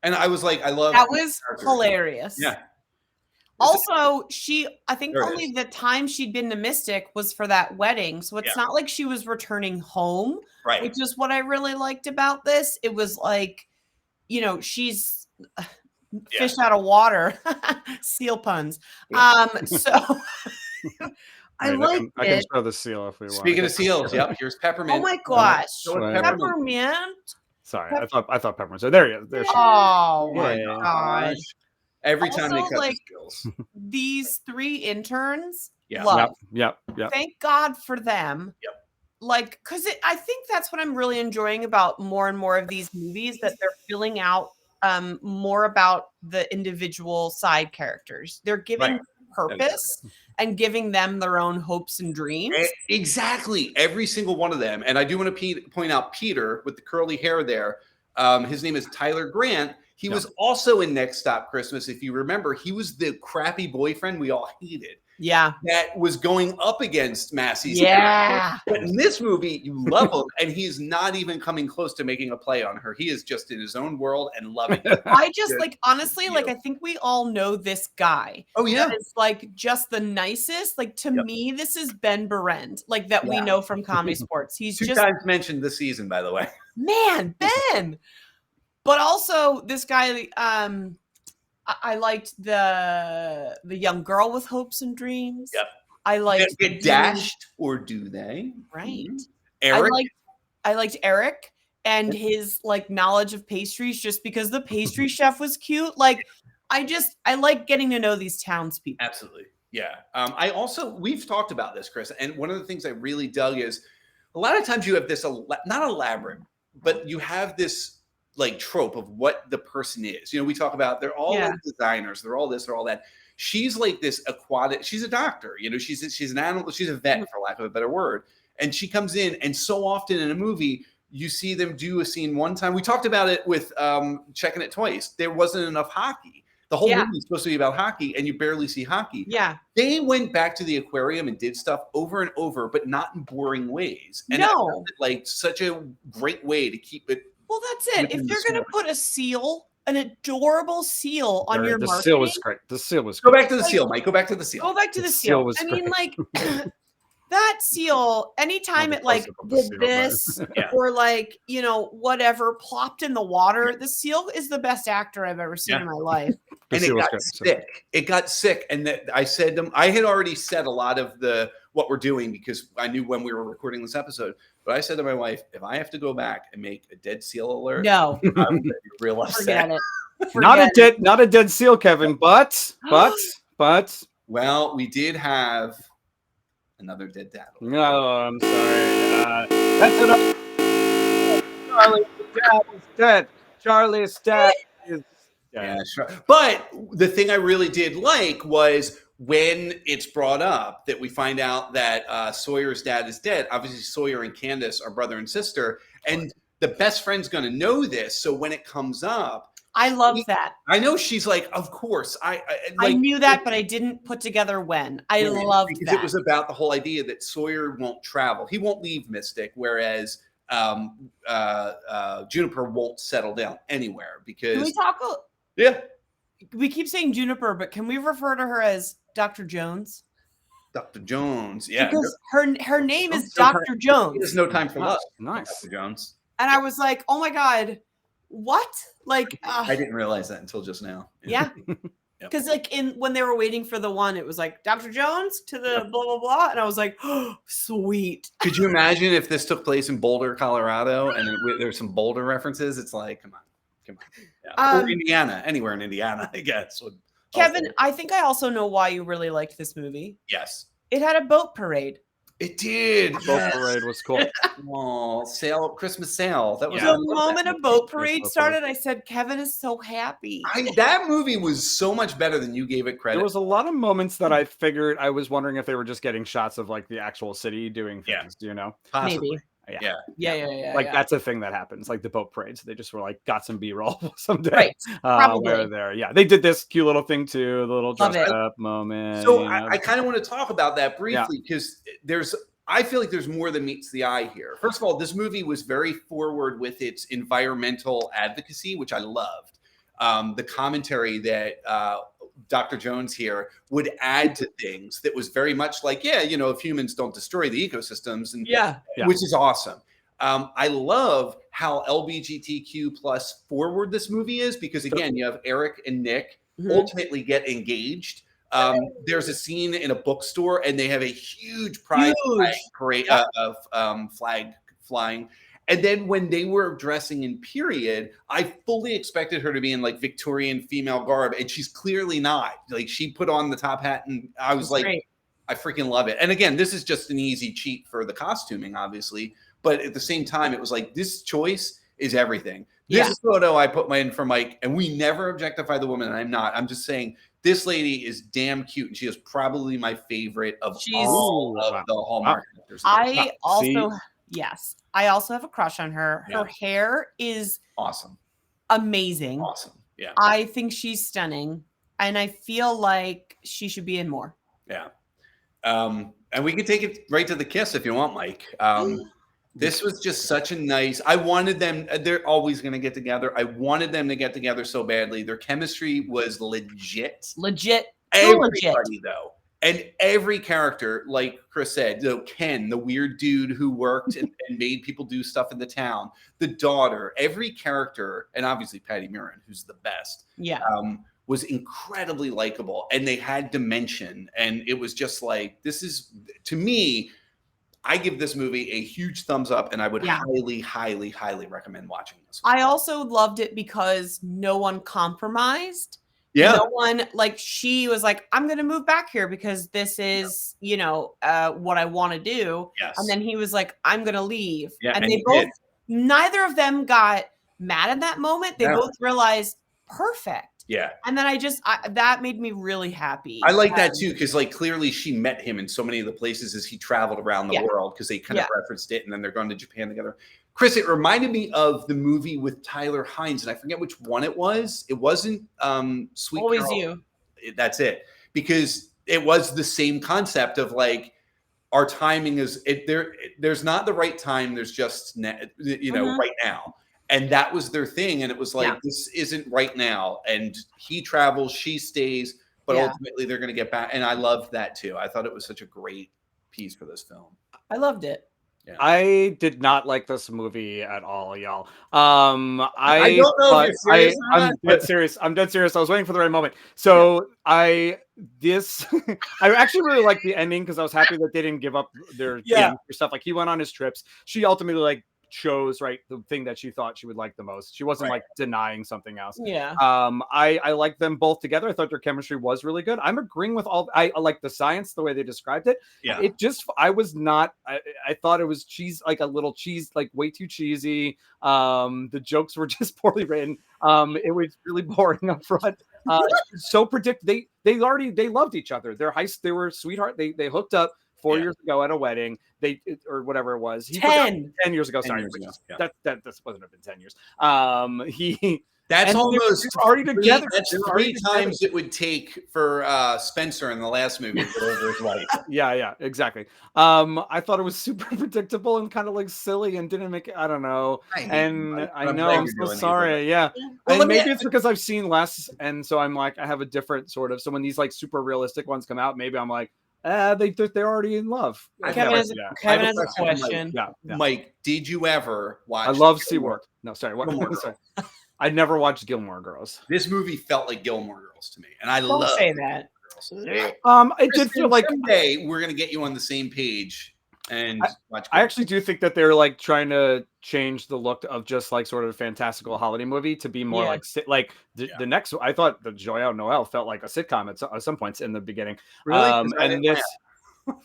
And I was like, I love that was hilarious. Yeah. Also, I think only the time she'd been to Mystic was for that wedding. So it's not like she was returning home, which is what I really liked about this. It was like, she's fish out of water, seal puns. So I like it. I can show the seal if we want. Speaking of seals, here's Peppermint. Oh my gosh. Peppermint. Sorry, I thought Peppermint. So there you go. There she is. Oh my gosh. Every time Also, they cut like, the skills. These 3 interns, Yep. Thank God for them. Yep. Like, because I think that's what I'm really enjoying about more and more of these movies, that they're filling out more about the individual side characters. They're giving purpose and giving them their own hopes and dreams. Exactly. Every single one of them. And I do want to point out Peter with the curly hair there. His name is Tyler Grant. He was also in Next Stop Christmas. If you remember, he was the crappy boyfriend we all hated. Yeah. That was going up against Massey's. Yeah. But in this movie, you love him, and he's not even coming close to making a play on her. He is just in his own world and loving it. I just honestly, I think we all know this guy. Oh, yeah. It's like just the nicest. Like, to me, this is Ben Berend, like that we know from Comedy Sports. He's 2 times mentioned this season, by the way. Man, Ben. But also this guy, I liked the young girl with hopes and dreams. Yep. I liked get dashed, or do they? Right. Eric. I liked Eric and his knowledge of pastries, just because the pastry chef was cute. Like, I like getting to know these townspeople. Absolutely. Yeah. We've talked about this, Chris, and one of the things I really dug is a lot of times you have this, not elaborate, but you have this trope of what the person is. We talk about they're all designers, they're all this, they're all that. She's like this aquatic, she's a doctor, she's an animal, she's a vet, for lack of a better word. And she comes in, and so often in a movie, you see them do a scene one time. We talked about it with Checking It Twice. There wasn't enough hockey. The whole movie is supposed to be about hockey, and you barely see hockey. Yeah. They went back to the aquarium and did stuff over and over, but not in boring ways. And such a great way to keep it. Well, that's it. If you're going to put a seal, an adorable seal on your marketing. The seal was great. The seal was great. Go back to the seal, Mike. Go back to the seal. Go back to the seal. I mean, that seal, anytime it did this or whatever plopped in the water, the seal is the best actor I've ever seen in my life. And it got sick. It got sick. And I said to him, I had already said a lot of what we're doing because I knew when we were recording this episode. But I said to my wife, if I have to go back and make a dead seal alert, no, I'm gonna be real upset. Forget it. Not a dead seal, Kevin, but well, we did have another dead dad. No, I'm sorry. That's enough. Charlie's dad is dead. Charlie's dad is dead. Yeah, sure. But the thing I really did like was when it's brought up that we find out that Sawyer's dad is dead. Obviously, Sawyer and Candace are brother and sister, and the best friend's going to know this. So when it comes up, I love that. I know she's like, of course. I I knew that, but I didn't put together when. I loved because that. it was about the whole idea that Sawyer won't travel. He won't leave Mystic, whereas Juniper won't settle down anywhere because Can we talk? yeah, We keep saying Juniper, but can we refer to her as Dr. Jones? Dr. Jones. Yeah, Because her name is no time- Dr. Jones. there's no time for love. Nice. Dr. Jones. And I was like, oh my God, what? Like, I didn't realize that until just now. yeah. Because like when they were waiting for the one, it was like Dr. Jones to the blah, blah, blah. And I was like, oh, sweet. Could you imagine if this took place in Boulder, Colorado, and there's some Boulder references? It's like, come on. Yeah. Or Indiana, anywhere in Indiana, I guess. Kevin, I think I also know why you really liked this movie. Yes. It had a boat parade. It did. Boat parade was cool. Oh, Christmas sale. That was The moment a boat parade started, I said, Kevin is so happy. That movie was so much better than you gave it credit. There was a lot of moments that I figured I was wondering if they were just getting shots of like the actual city doing things, you know? Possibly. Maybe. Yeah. Like that's a thing that happens, like the boat parades. They just were like got some B-roll someday. Right. Probably. Where there. Yeah. They did this cute little thing too, the little dressed up moment. So I kind of want to talk about that briefly because I feel like there's more than meets the eye here. First of all, this movie was very forward with its environmental advocacy, which I loved. The commentary that Dr. Jones here would add to things that was very much like, if humans don't destroy the ecosystems, and which is awesome. I love how LGBTQ plus forward this movie is because again, you have Eric and Nick ultimately get engaged. There's a scene in a bookstore and they have a huge pride flag parade flag flying. And then when they were dressing in period, I fully expected her to be in like Victorian female garb, and she's clearly not. Like she put on the top hat, and I was like, great. I freaking love it. And again, this is just an easy cheat for the costuming, obviously, but at the same time, it was like this choice is everything. This photo I put in for Mike, and we never objectify the woman, and I'm not. I'm just saying this lady is damn cute, and she is probably my favorite of all of the Hallmark characters. Yes. I also have a crush on her. Her hair is awesome. Amazing. Awesome. Yeah. I think she's stunning. And I feel like she should be in more. Yeah. And we can take it right to the kiss if you want, Mike. This was just such a nice, I wanted them, they're always going to get together. I wanted them to get together so badly. Their chemistry was legit. Everybody though. And every character, like Chris said, Ken, the weird dude who worked and made people do stuff in the town, the daughter, every character, and obviously Patty Murin, who's the best, was incredibly likable. And they had dimension. And it was just like, this is, to me, I give this movie a huge thumbs up, and I would highly, highly, highly recommend watching this one. I also loved it because no one compromised. Yeah. No one, like, she was like, I'm going to move back here because this is, what I want to do. Yes. And then he was like, I'm going to leave. Yeah, and they both, neither of them got mad in that moment. They both realized, perfect. Yeah. And then that made me really happy. I like that too, because like clearly she met him in so many of the places as he traveled around the world, because they kind of referenced it, and then they're going to Japan together. Chris, it reminded me of the movie with Tyler Hynes, and I forget which one it was. It wasn't Sweet Always Carol. You. That's it. Because it was the same concept of like, our timing is there's not the right time. There's just, right now. And that was their thing. And it was like, this isn't right now. And he travels, she stays, but ultimately they're going to get back. And I loved that too. I thought it was such a great piece for this film. I loved it. Yeah. I did not like this movie at all, y'all. I don't know if you're serious or not. I'm dead serious. I'm dead serious. I was waiting for the right moment. So I actually really liked the ending because I was happy that they didn't give up their stuff. Like he went on his trips. She ultimately chose the thing that she thought she would like the most. She wasn't denying something else. Yeah. I like them both together. I thought their chemistry was really good. I'm agreeing with I like the science, the way they described it. Yeah. It just, I thought it was like a little cheese, like way too cheesy. The jokes were just poorly written. It was really boring up front. So they loved each other. They were sweetheart. They hooked up 4 years ago at a wedding, or whatever it was. 10 years ago. 10 Sorry, years ago. that wasn't have been 10 years. That's And they're almost already together. That's They're 3 already times it would take for Spencer in the last movie to get over his wife. Yeah, exactly. I thought it was super predictable and kind of like silly and didn't make it. I don't know. I hate And you, Mike, I but I'm know glad I'm you're so doing these sorry. Yeah. Well, And let me- maybe it's because I've seen less, and so I'm like I have a different sort of. So when these like super realistic ones come out, maybe I'm like, they're already in love. I've Kevin never has, seen yeah. I have Kevin a has a question for Mike. question. Yeah. Mike, did you ever watch? I love Gilmore? SeaWorld. No, sorry. What? Gilmore Sorry. Girls? I never watched Gilmore Girls. This movie felt like Gilmore Girls to me, and I Don't love say that. It did feel like someday we're gonna get you on the same page and watch. I actually do think that they're like trying to change the look of just like sort of a fantastical holiday movie to be more Yeah. like the next. I thought the Joyeux Noel felt like a sitcom at some points in the beginning. Really? 'Cause I And didn't this,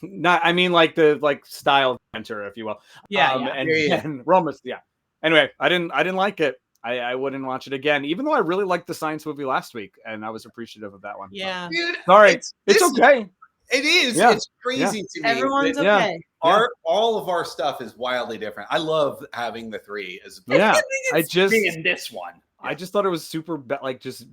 not I mean like the style enter, if you will. Yeah, And Romus. Yeah. Anyway, I didn't like it. I wouldn't watch it again, even though I really liked the science movie last week, and I was appreciative of that one. Yeah. Dude, Sorry, it's this- okay. It is. Yeah. It's crazy to me. Everyone's that Yeah. okay. all of our stuff is wildly different. I love having the 3 as Yeah, I just being this one. I just thought it was super like just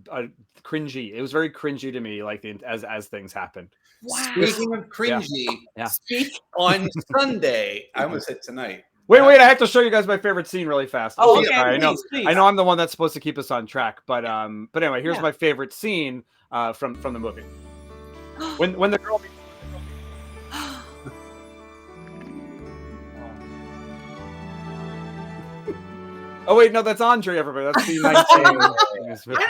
cringy. It was very cringy to me, like as things happened. Wow. Speaking of cringy, Yeah. Speak. on Sunday, I almost said tonight. Wait, I have to show you guys my favorite scene really fast. Oh, I'm okay. sorry, Please. I know I'm the one that's supposed to keep us on track, but anyway, here's Yeah. my favorite scene from the movie. When the girl Oh wait, no, that's Andre, everybody. That's the 19.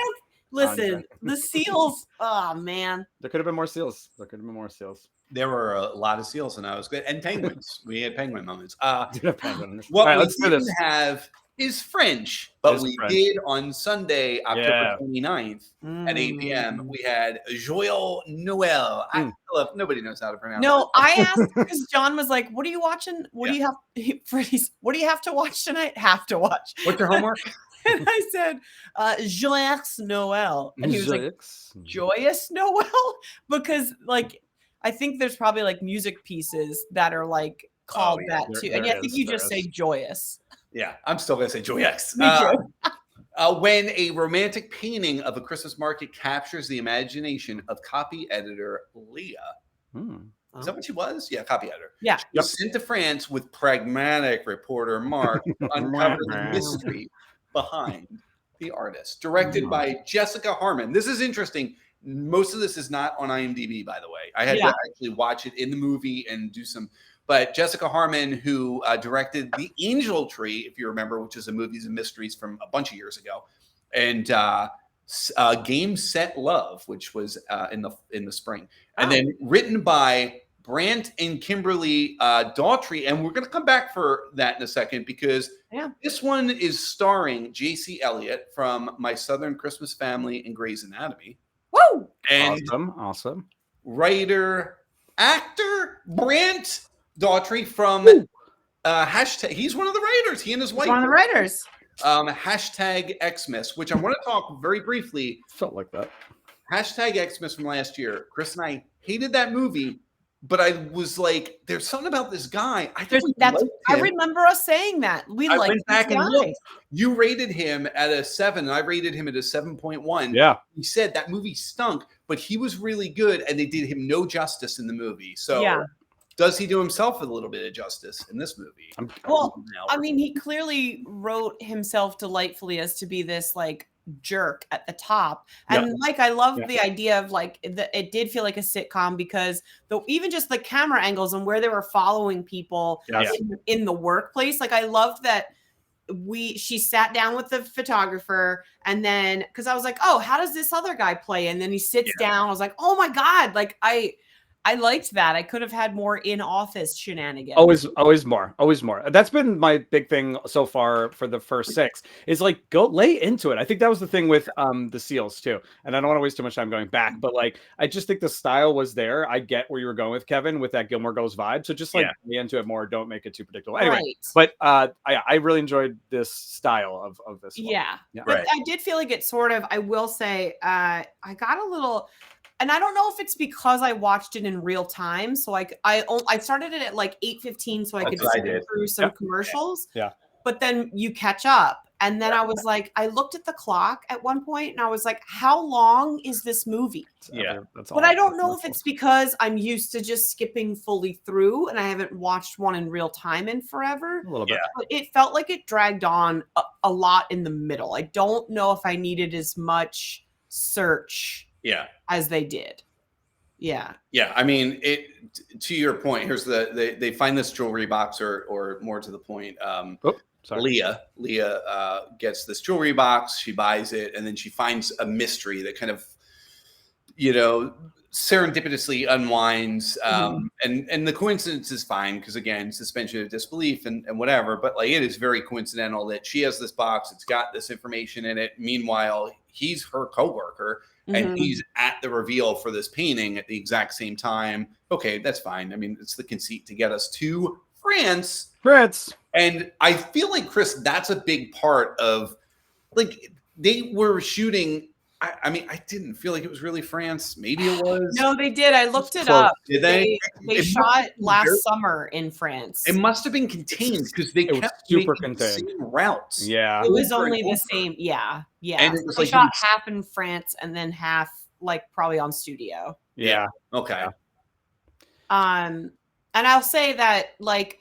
Listen, the seals. Oh man. There could have been more seals. There were a lot of seals, and I was good. And penguins. We had penguin moments. What All right, we let's do didn't this. have is French, but Is we French. did on Sunday, October Yeah. 29th at 8 p.m. We had Joyeux Noel. Nobody knows how to pronounce it. No, I asked because John was like, "What are you watching? What do you have? What do you have to watch tonight? Have to watch." What's your homework? And I said, Joyeux Noel. And he was like, Joyous Noel? Because like I think there's probably like music pieces that are like called that too. And I think you just say joyous. Yeah, I'm still going to say Joyeux. Me too. When a romantic painting of a Christmas market captures the imagination of copy editor Leah. Is that what she was? Yeah, copy editor. Yeah. She was sent to France with pragmatic reporter Mark to uncover the mystery behind the artist. Directed by Jessica Harmon. This is interesting. Most of this is not on IMDb, by the way. I had to actually watch it in the movie and do some. But Jessica Harmon, who directed The Angel Tree, if you remember, which is a Movies and Mysteries from a bunch of years ago, and Game Set Love, which was in the spring, and then written by Brant and Kimberly Daughtry, and we're going to come back for that in a second because this one is starring J.C. Elliott from My Southern Christmas Family and Grey's Anatomy. Woo! And awesome. Writer, actor Brant Daughtry from hashtag. He's one of the writers. He and his wife. One of the writers. Hashtag Xmas, which I want to talk very briefly. Felt like that. Hashtag Xmas from last year. Chris and I hated that movie, but I was like, "There's something about this guy." I remember us saying that. I went back and looked. You rated him at a 7, and I rated him at a 7.1. Yeah. He said that movie stunk, but he was really good, and they did him no justice in the movie. So, does he do himself a little bit of justice in this movie? Well, I mean, he clearly wrote himself delightfully as to be this like jerk at the top. And like, I love the idea of like, it did feel like a sitcom because even just the camera angles and where they were following people in the workplace. Like, I loved that she sat down with the photographer and then, cause I was like, oh, how does this other guy play? And then he sits down. I was like, oh my God. Like I liked that. I could have had more in-office shenanigans. Always more. That's been my big thing so far for the first 6 is like go lay into it. I think that was the thing with the seals too. And I don't want to waste too much time going back, but like I just think the style was there. I get where you were going with Kevin with that Gilmore Girls vibe. So just like lay into it more. Don't make it too predictable. Anyway, but I really enjoyed this style of this one. Yeah. But I did feel like it sort of, I will say, I got a little. And I don't know if it's because I watched it in real time. So I started it at like 8:15 so I could sit through some commercials. Yeah. But then you catch up. And then I was like, I looked at the clock at one point and I was like, how long is this movie? Yeah. That's But I don't know if it's because I'm used to just skipping fully through and I haven't watched one in real time in forever. a little bit. But it felt like it dragged on a lot in the middle. I don't know if I needed as much search as they did. Yeah. Yeah. I mean, to your point, here's they find this jewelry box or more to the point. Leah gets this jewelry box. She buys it, and then she finds a mystery that kind of, serendipitously unwinds. And the coincidence is fine because, again, suspension of disbelief and whatever. But like, it is very coincidental that she has this box. It's got this information in it. Meanwhile, he's her coworker, and he's at the reveal for this painting at the exact same time. Okay, that's fine. I mean, it's the conceit to get us to France. And I feel like, Chris, that's a big part of, like, they were shooting. I mean, I didn't feel like it was really France. Maybe it was. No, they did. I looked it up. Did they? They shot last summer in France. It must have been contained because they kept super making contained. the same routes. Yeah. It was only the same. Yeah. And it was they like shot half in France and then half, like, probably on studio. Yeah. Okay. And I'll say that, like,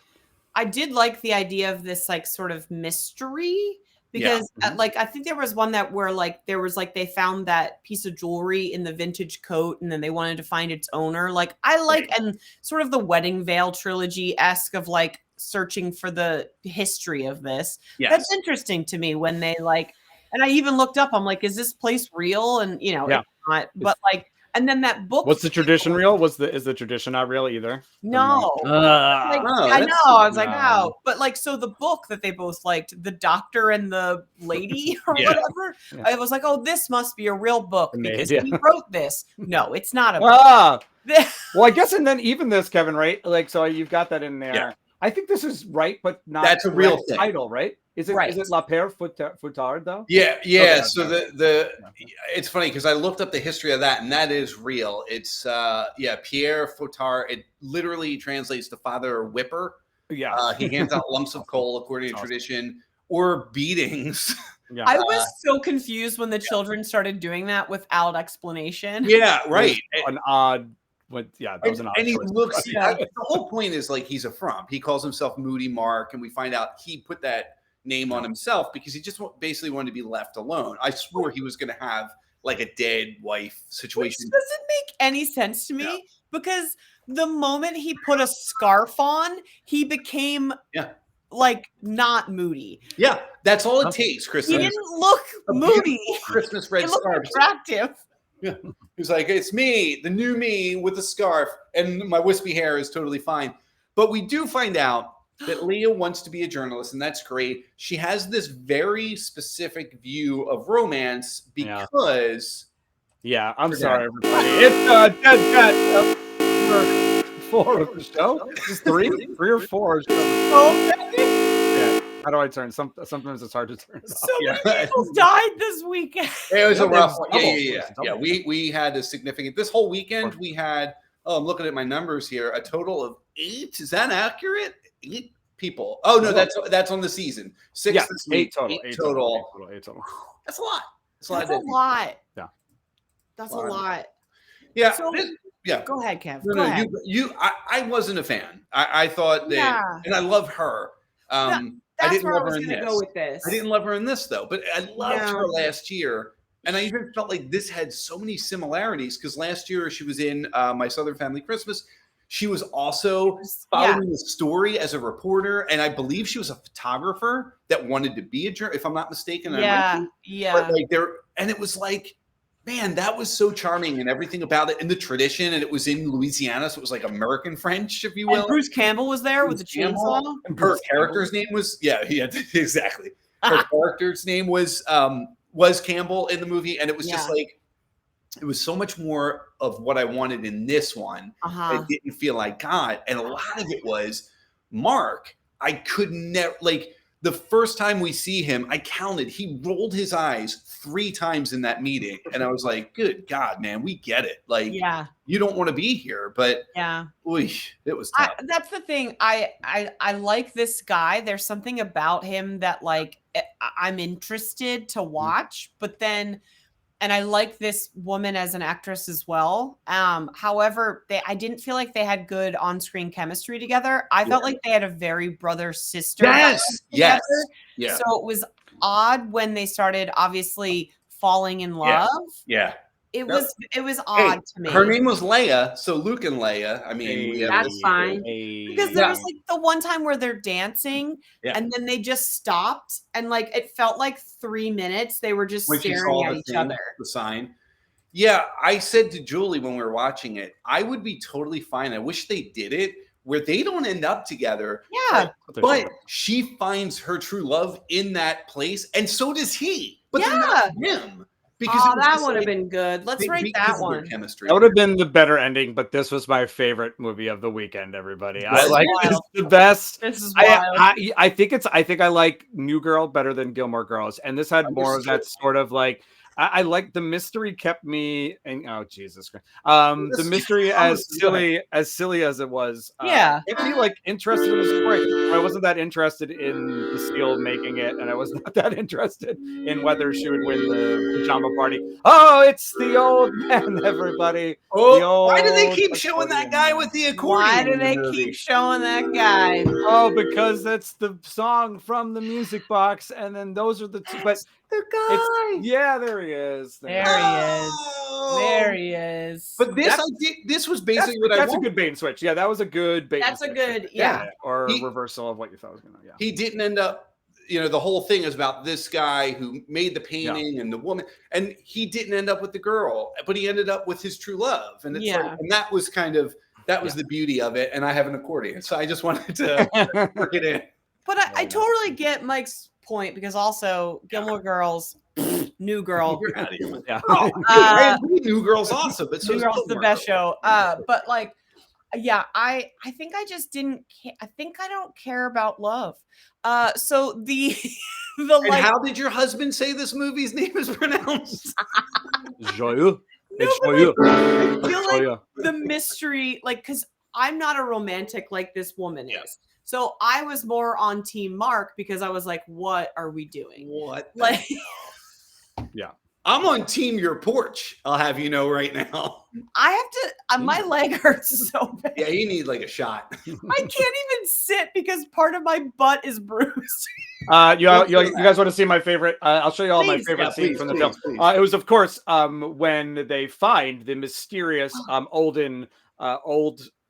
I did like the idea of this, like, sort of mystery because like, I think there was one that where like, there was like, they found that piece of jewelry in the vintage coat and then they wanted to find its owner. Like, I like, and sort of the Wedding Veil trilogy-esque of like searching for the history of this. Yes. That's interesting to me when they like, and I even looked up, I'm like, is this place real? And it's not, but like, and then that book. What's the tradition real? Is the tradition not real either? No. I know. I was like, no. But like, so the book that they both liked, The Doctor and the Lady or whatever, I was like, oh, this must be a real book because he wrote this. No, it's not a book. Well, I guess, and then even this, Kevin, right? Like, so you've got that in there. Yeah. I think this is right, but not That's a real thing. title, right? Is it La Père Foutard though? Yeah. Okay, So it's funny because I looked up the history of that, and that is real. It's Pierre Foutard. It literally translates to father whipper. Yeah. He hands out lumps of coal according to tradition, or beatings. Yeah. I was so confused when the children started doing that without explanation. Yeah, right. An odd. That was an odd and he choice. looks. The whole point is like he's a frump. He calls himself Moody Mark, and we find out he put that name on himself because he just basically wanted to be left alone. I swore he was going to have like a dead wife situation. Which doesn't make any sense to me because the moment he put a scarf on, he became like not Moody. Yeah, that's all it takes, Kristin. He didn't look Moody. Christmas red It looked scarf. attractive. Yeah. He's like, it's me, the new me with the scarf, and my wispy hair is totally fine. But we do find out that Leah wants to be a journalist, and that's great. She has this very specific view of romance because... Yeah, I'm sorry, everybody. It's dead cat. 4 of the show? Just 3 or 4. How do I turn? Sometimes it's hard to turn. So many people died this weekend. It was a rough one. Yeah. We had a significant. This whole weekend we had. Oh, I'm looking at my numbers here. A total of 8. Is that accurate? 8 people. Oh no, that's on the season. 6 this week. 8 total. 8 total. That's a lot. That's a lot. Yeah. That's a lot. Yeah. So, Go ahead, Kev. Go ahead. I wasn't a fan. I thought that, and I love her. I didn't love her in this. Go with this. I didn't love her in this though, but I loved her last year, and I even felt like this had so many similarities because last year she was in My Southern Family Christmas. She was also following the story as a reporter, and I believe she was a photographer that wanted to be a journalist, if I'm not mistaken. Yeah. But like and it was like, man, that was so charming and everything about it, and the tradition, and it was in Louisiana, so it was like American French, if you will. And Bruce Campbell was there with the chainsaw. And her character's name was exactly. Her character's name was Campbell in the movie, and it was just like it was so much more of what I wanted in this one. I didn't feel like God, and a lot of it was Mark. I could never like the first time we see him, I counted, he rolled his eyes 3 times in that meeting. And I was like, good God, man, we get it. Like, you don't want to be here, but it was tough. That's the thing. I like this guy. There's something about him that like I'm interested to watch, but then, and I like this woman as an actress as well. However, I didn't feel like they had good on-screen chemistry together. I felt like they had a very brother-sister. Yes. So it was odd when they started obviously falling in love. It was odd to me. Her name was Leia, so Luke and Leia. I mean, that's fine. Because there was like the one time where they're dancing and then they just stopped and like it felt like 3 minutes they were just staring at each other. The sign. Yeah, I said to Julie when we were watching it, I would be totally fine. I wish they did it where they don't end up together. But she finds her true love in that place, and so does he. But they're not him. Because that would have been good. Let's rate that one. Chemistry. That would have been the better ending, but this was my favorite movie of the weekend. Everybody, I like this the best. This is wild. I think I like New Girl better than Gilmore Girls, and this had more of that sort of like. I like the mystery kept me, and oh Jesus Christ, the mystery as silly as it was. Kept me like interested in the story. I wasn't that interested in the Seal making it, and I was not that interested in whether she would win the pajama party. Oh, it's the old man, everybody. Why do they keep showing that guy with the accordion? Why do they keep showing that guy? Oh, because that's the song from the music box, and then those are the two. But the guy. There he is. There he is. But this was basically what I wanted. That's a good bait and switch. Yeah, that was a good bait. That's and a switch. good or reversal of what you thought was going to. He didn't end up. The whole thing is about this guy who made the painting and the woman, and he didn't end up with the girl, but he ended up with his true love, and it's like, and that was kind of the beauty of it. And I have an accordion, so I just wanted to work it in. But I totally get Mike's point because also Gilmore Girls, New Girl. New Girl's awesome, but New Girl's the best show. But like, I think I just didn't. I think I don't care about love. So the and how did your husband say this movie's name is pronounced? Joyeux. I feel like the mystery, like, because I'm not a romantic like this woman is. So I was more on Team Mark because I was like, what are we doing? What? Like, I'm on Team Your Porch. I'll have you know right now. I have to, my leg hurts so bad. Yeah, you need like a shot. I can't even sit because part of my butt is bruised. You guys want to see my favorite? I'll show you all my favorite scenes from the film. It was, of course, when they find the mysterious old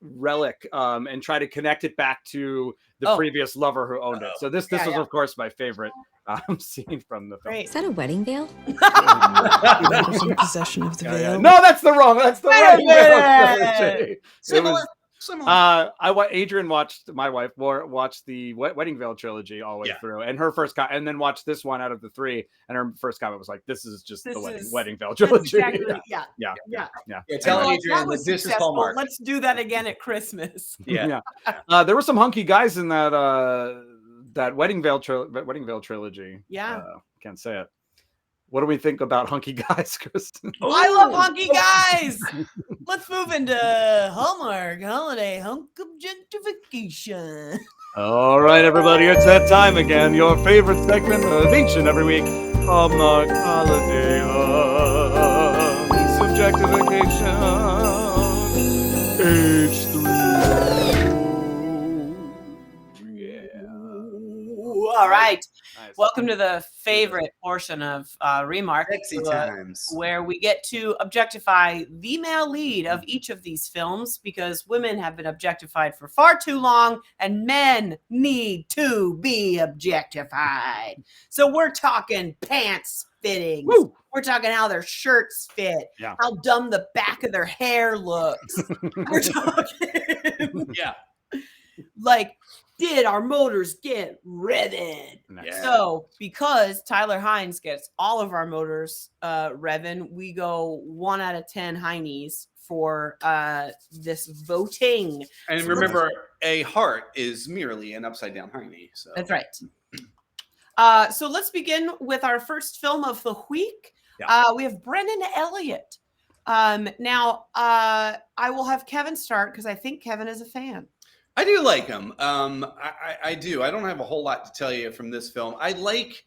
relic and try to connect it back to the previous lover who owned it. So this was, of course, my favorite scene from the film. Is that a wedding veil? Was in possession of the veil. No, that's the wrong. That's the right. Similar. Adrian watched, my wife watched the Wedding Veil trilogy all the way through, and her first and then watched this one out of the 3, and her first comment was like, "This is just the Wedding Veil trilogy." Exactly, yeah. Tell Adrian that this is Hallmark. Let's do that again at Christmas. Yeah. There were some hunky guys in that Wedding Veil trilogy. Can't say it. What do we think about hunky guys, Kristin? I love hunky guys. Let's move into Hallmark Holiday Hunk Objectification. All right, everybody, it's that time again. Your favorite segment of each and every week, Hallmark Holiday Objectification. All right. Nice. Welcome to the favorite portion of Remark, Sexy Times, where we get to objectify the male lead of each of these films because women have been objectified for far too long and men need to be objectified. So we're talking pants fittings. Woo! We're talking how their shirts fit, how dumb the back of their hair looks. We're talking, like, did our motors get revving? Nice. So because Tyler Hines gets all of our motors revving, we go 1 out of 10 Heinies for this voting. And remember, a heart is merely an upside down Heine. So that's right. So let's begin with our first film of the week. Yeah. We have Brennan Elliott. Now, I will have Kevin start because I think Kevin is a fan. I do like him. I do. I don't have a whole lot to tell you from this film. I like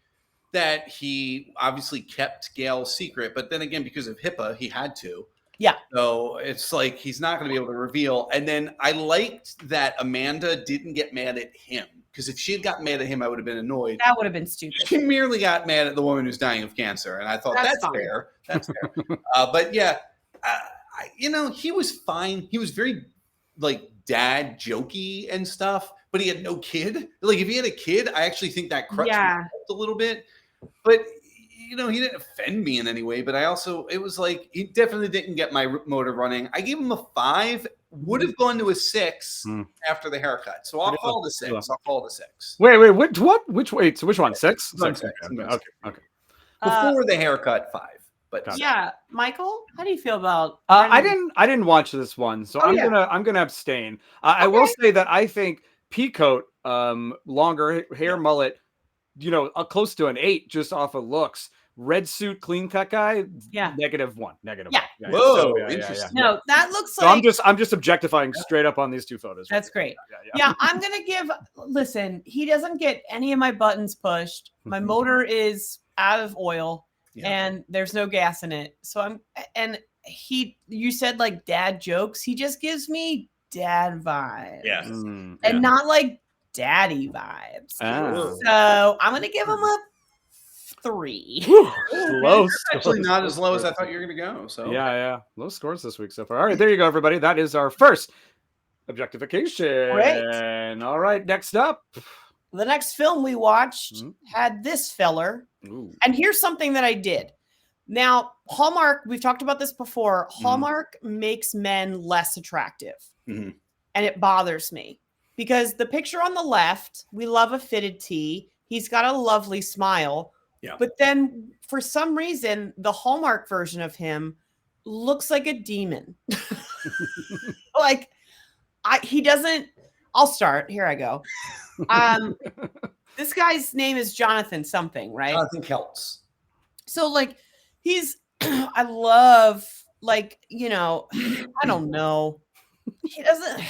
that he obviously kept Gail's secret, but then again, because of HIPAA, he had to. Yeah. So it's like he's not going to be able to reveal. And then I liked that Amanda didn't get mad at him, because if she had gotten mad at him, I would have been annoyed. That would have been stupid. She merely got mad at the woman who's dying of cancer, and I thought that's fine. fair. That's fair. But yeah, he was fine. He was very like dad jokey and stuff, but he had no kid. Like if he had a kid, I actually think that crutch helped a little bit. But he didn't offend me in any way. But it was like he definitely didn't get my motor running. I gave him a 5. Would have gone to a 6 after the haircut. So I'll call it a 6. I'll call it a 6. Wait, what? Which one? 6? Okay. Before the haircut, 5. But yeah, Michael, how do you feel about? I didn't watch this one, so I'm gonna abstain. I will say that I think Peacoat, longer hair mullet, close to an 8 just off of looks. Red suit, clean cut guy, -1. Yeah. Whoa, interesting. No, that looks so like I'm just objectifying straight up on these 2 photos. That's great. Yeah, I'm gonna listen, he doesn't get any of my buttons pushed. My motor is out of oil. Yeah. And there's no gas in it. So you said like dad jokes. He just gives me dad vibes. Yeah. And not like daddy vibes. Oh. So I'm going to give him a 3. Low. Actually not as low as I thought you were going to go. So yeah. Low scores this week so far. All right, there you go, everybody. That is our first objectification. Great. All right, next up. The next film we watched had this feller. Ooh. And here's something that I did. Now, Hallmark, we've talked about this before. Hallmark makes men less attractive. Mm-hmm. And it bothers me because the picture on the left, we love a fitted tee. He's got a lovely smile. Yeah. But then for some reason, the Hallmark version of him looks like a demon. He doesn't. I'll start. Here I go. This guy's name is Jonathan something, right? Jonathan Keltz. So I love I don't know. He doesn't.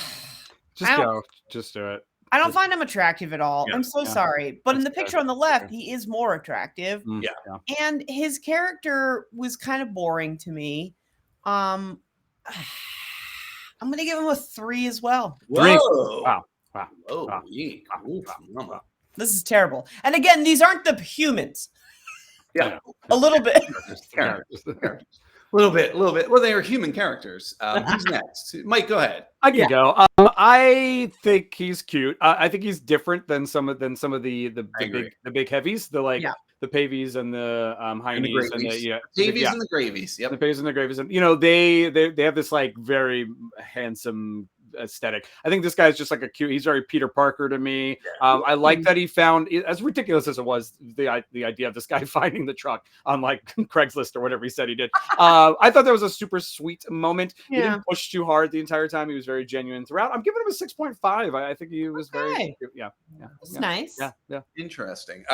Just do it. I don't find him attractive at all. Yeah, I'm so sorry. But in the picture on the left, he is more attractive. Yeah. And his character was kind of boring to me. I'm going to give him a 3 as well. 3. Whoa. Wow. Oh, Wow. yeek. Oof, mama. This is terrible. And again, these aren't the humans. Yeah. A little bit. Characters. A little bit. Well, they are human characters. Who's next? Mike, go ahead. I can go. I think he's cute. I think he's different than some of the big heavies. The Pavies and the Heinies and the Pavies and the Gravies. Yep. The Pavies and the Gravies. And they have this like very handsome aesthetic. I think this guy's just like he's very Peter Parker to me. I like that he found, as ridiculous as it was, the idea of this guy finding the truck on like Craigslist or whatever he said he did. I thought that was a super sweet moment. He didn't push too hard the entire time. He was very genuine throughout. I'm giving him a 6.5. I think he was very cute. That's nice. Yeah. Interesting.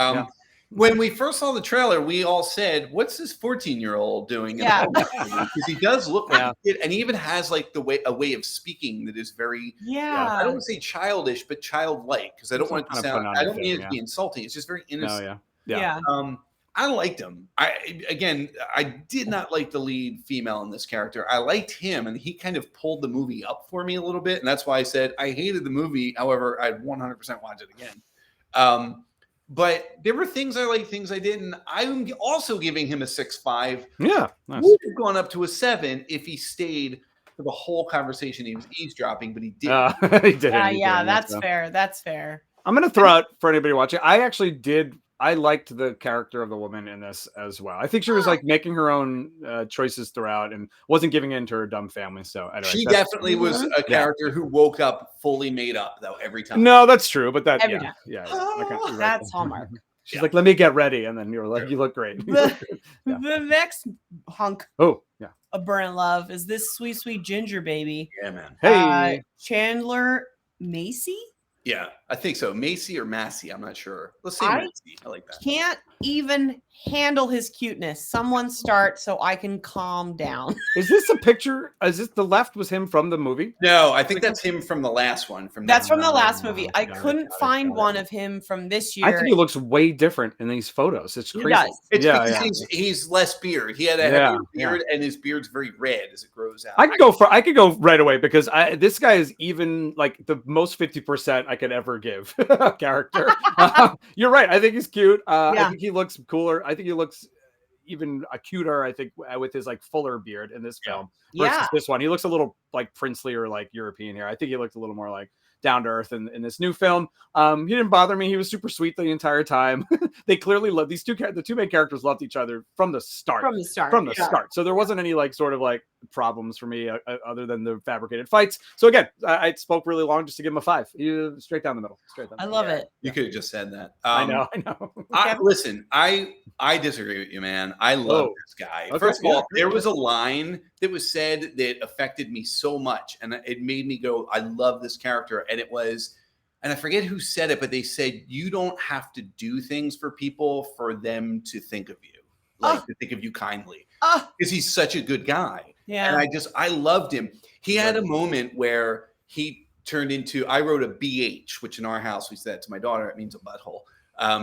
When we first saw the trailer, we all said, "What's this 14-year-old doing?" Yeah, because he does look like a kid, and he even has like a way of speaking that is very I don't want to say childish, but childlike, because I don't want it to sound. I don't mean it to be insulting. It's just very innocent. Yeah. I liked him. I did not like the lead female in this character. I liked him, and he kind of pulled the movie up for me a little bit, and that's why I said I hated the movie. However, I'd 100% watch it again. But there were things I liked, things I didn't. I'm also giving him a 6.5. Yeah. Nice. Would have gone up to a 7 if he stayed for the whole conversation. He was eavesdropping, but he didn't. He didn't. That's fair. That's fair. I'm going to throw out for anybody watching. I liked the character of the woman in this as well. I think she was like making her own choices throughout and wasn't giving in to her dumb family. So anyway, she definitely was a character who woke up fully made up though every time. No, that's true. But that, Every time. Okay, That's Hallmark. She's like, let me get ready. And then you're like, you look great. The next hunk of Burn Love is this sweet, sweet ginger baby. Yeah, man. Hey. Chandler Macy. Yeah, I think so. Macy or Massey, I'm not sure. Let's say I Massey. I like that. Can't even handle his cuteness. Someone start so I can calm down. Is this a picture? Is this the left was him from the movie? No, I think that's him from the last one. That's from the last movie. I got it, couldn't got it, find got it. one of him from this year. I think he looks way different in these photos. It's He crazy. does. It's Yeah, because yeah. he's less beard. He had a Yeah, heavier beard, and his beard's very red as it grows out. I could go right away because this guy is even like the most 50% I could ever give character. You're right. I think he's cute. I Yeah. think he looks cooler. I think he looks even cuter. I think with his like fuller beard in this film versus Yeah. this one. He looks a little like princely or like European here. I think he looked a little more like down to earth in this new film. He didn't bother me. He was super sweet the entire time. They clearly love the two main characters loved each other from the start. From the start. From the yeah. start. So there wasn't any like sort of like problems for me other than the fabricated fights. So again, I spoke really long just to give him a 5. Straight down the middle. Straight down the I middle. love it. You could have just said that. I know. Listen, I disagree with you, man. I love this guy. Okay, First of all, yeah. there was a line that was said that affected me so much, and it made me go, I love this character. And it was, and I forget who said it, but they said, you don't have to do things for people for them to think of you, like to think of you kindly, because he's such a good guy. Yeah. And I loved him. He had a moment where he turned into, I wrote a BH, which in our house, we said to my daughter, it means a butthole.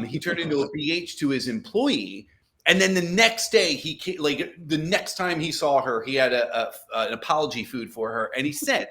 He turned into a BH to his employee. And then the next day, the next time he saw her, he had an apology food for her. And he said,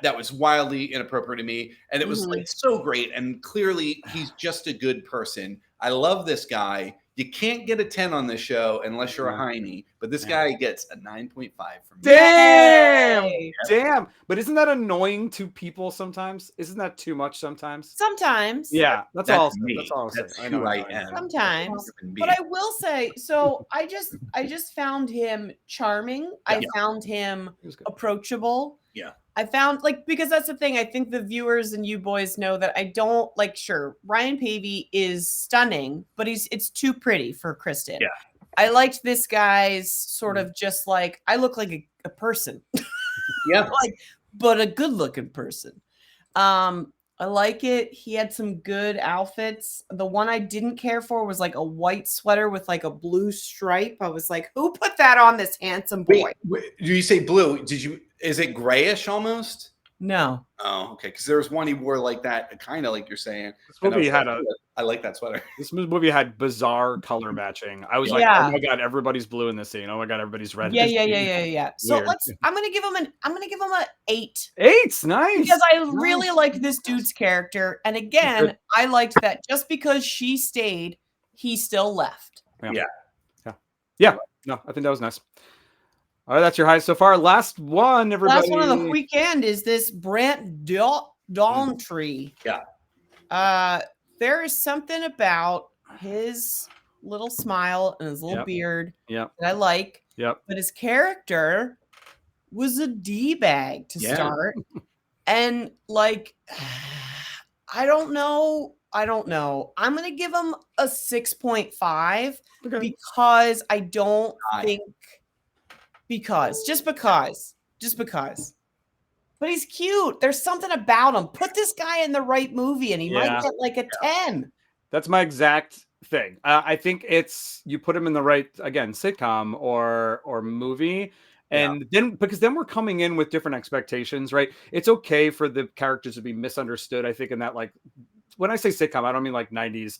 that was wildly inappropriate to me. And it was like so great. And clearly he's just a good person. I love this guy. You can't get a 10 on this show unless you're a Heine, but this guy gets a 9.5 from me. Damn! Yay. Damn! But isn't that annoying to people sometimes? Isn't that too much sometimes? Sometimes. Yeah, that's all. That's all. That's who I am. Sometimes. But I will say, so I just found him charming. I found him approachable. Yeah. I found because that's the thing. I think the viewers and you boys know that I don't sure, Ryan Pavey is stunning, but it's too pretty for Kristin. Yeah. I liked this guy's sort of just I look like a person. Yeah. But a good looking person. I like it. He had some good outfits. The one I didn't care for was a white sweater with a blue stripe. I was like, who put that on this handsome boy? Wait, do you say blue? Is it grayish almost? No. Oh, okay. Because there was one he wore like that, kind of like you're saying. This movie had I like that sweater. This movie had bizarre color matching. I was like, Yeah. oh my god, everybody's blue in this scene. Oh my god, everybody's red. Yeah. So Weird. I'm gonna give him an 8. 8's nice. Because I really liked this dude's character. And again, I liked that just because she stayed, he still left. Yeah. No, I think that was nice. All right, that's your highs so far. Last one, everybody. Last one of the weekend is this Brant Dawntree. Yeah. There is something about his little smile and his little beard that I like. Yep. But his character was a D-bag to start. And I don't know. I'm going to give him a 6.5 because I don't think just because. But he's cute. There's something about him. Put this guy in the right movie and he might get a 10. That's my exact thing. I think it's you put him in the right sitcom or movie. And then we're coming in with different expectations, right? It's okay for the characters to be misunderstood. I think in that when I say sitcom, I don't mean 90s,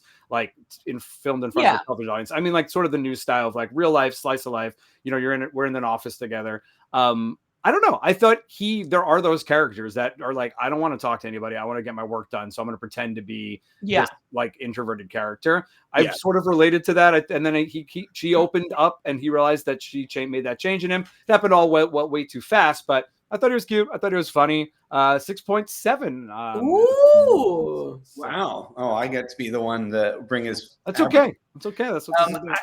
filmed in front of a television audience. I mean sort of the new style of real life, slice of life. We're in an office together. I don't know. I thought there are those characters that are I don't want to talk to anybody. I want to get my work done. So I'm going to pretend to be this introverted character. I sort of related to that. And then she opened up and he realized that she made that change in him. It happened all way too fast, but I thought it was cute. I thought it was funny. 6.7. Ooh. Wow. Oh, I get to be the one that bring his. That's okay. That's okay. That's what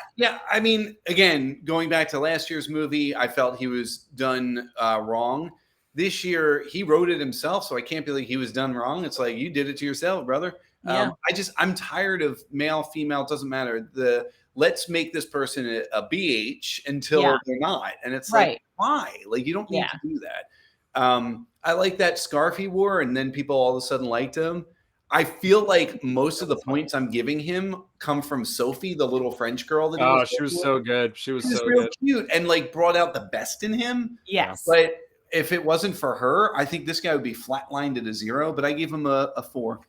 I mean, again, going back to last year's movie, I felt he was done wrong. This year, he wrote it himself, so I can't believe he was done wrong. It's you did it to yourself, brother. Yeah. I'm tired of male, female, it doesn't matter. Let's make this person a BH until they're not. And it's why? You don't need to do that. I like that scarf he wore, and then people all of a sudden liked him. I feel like most of the points I'm giving him come from Sophie, the little French girl. That she was so good. She was so real good. cute and like brought out the best in him. Yes. But if it wasn't for her, I think this guy would be flatlined at a 0. But I gave him a 4.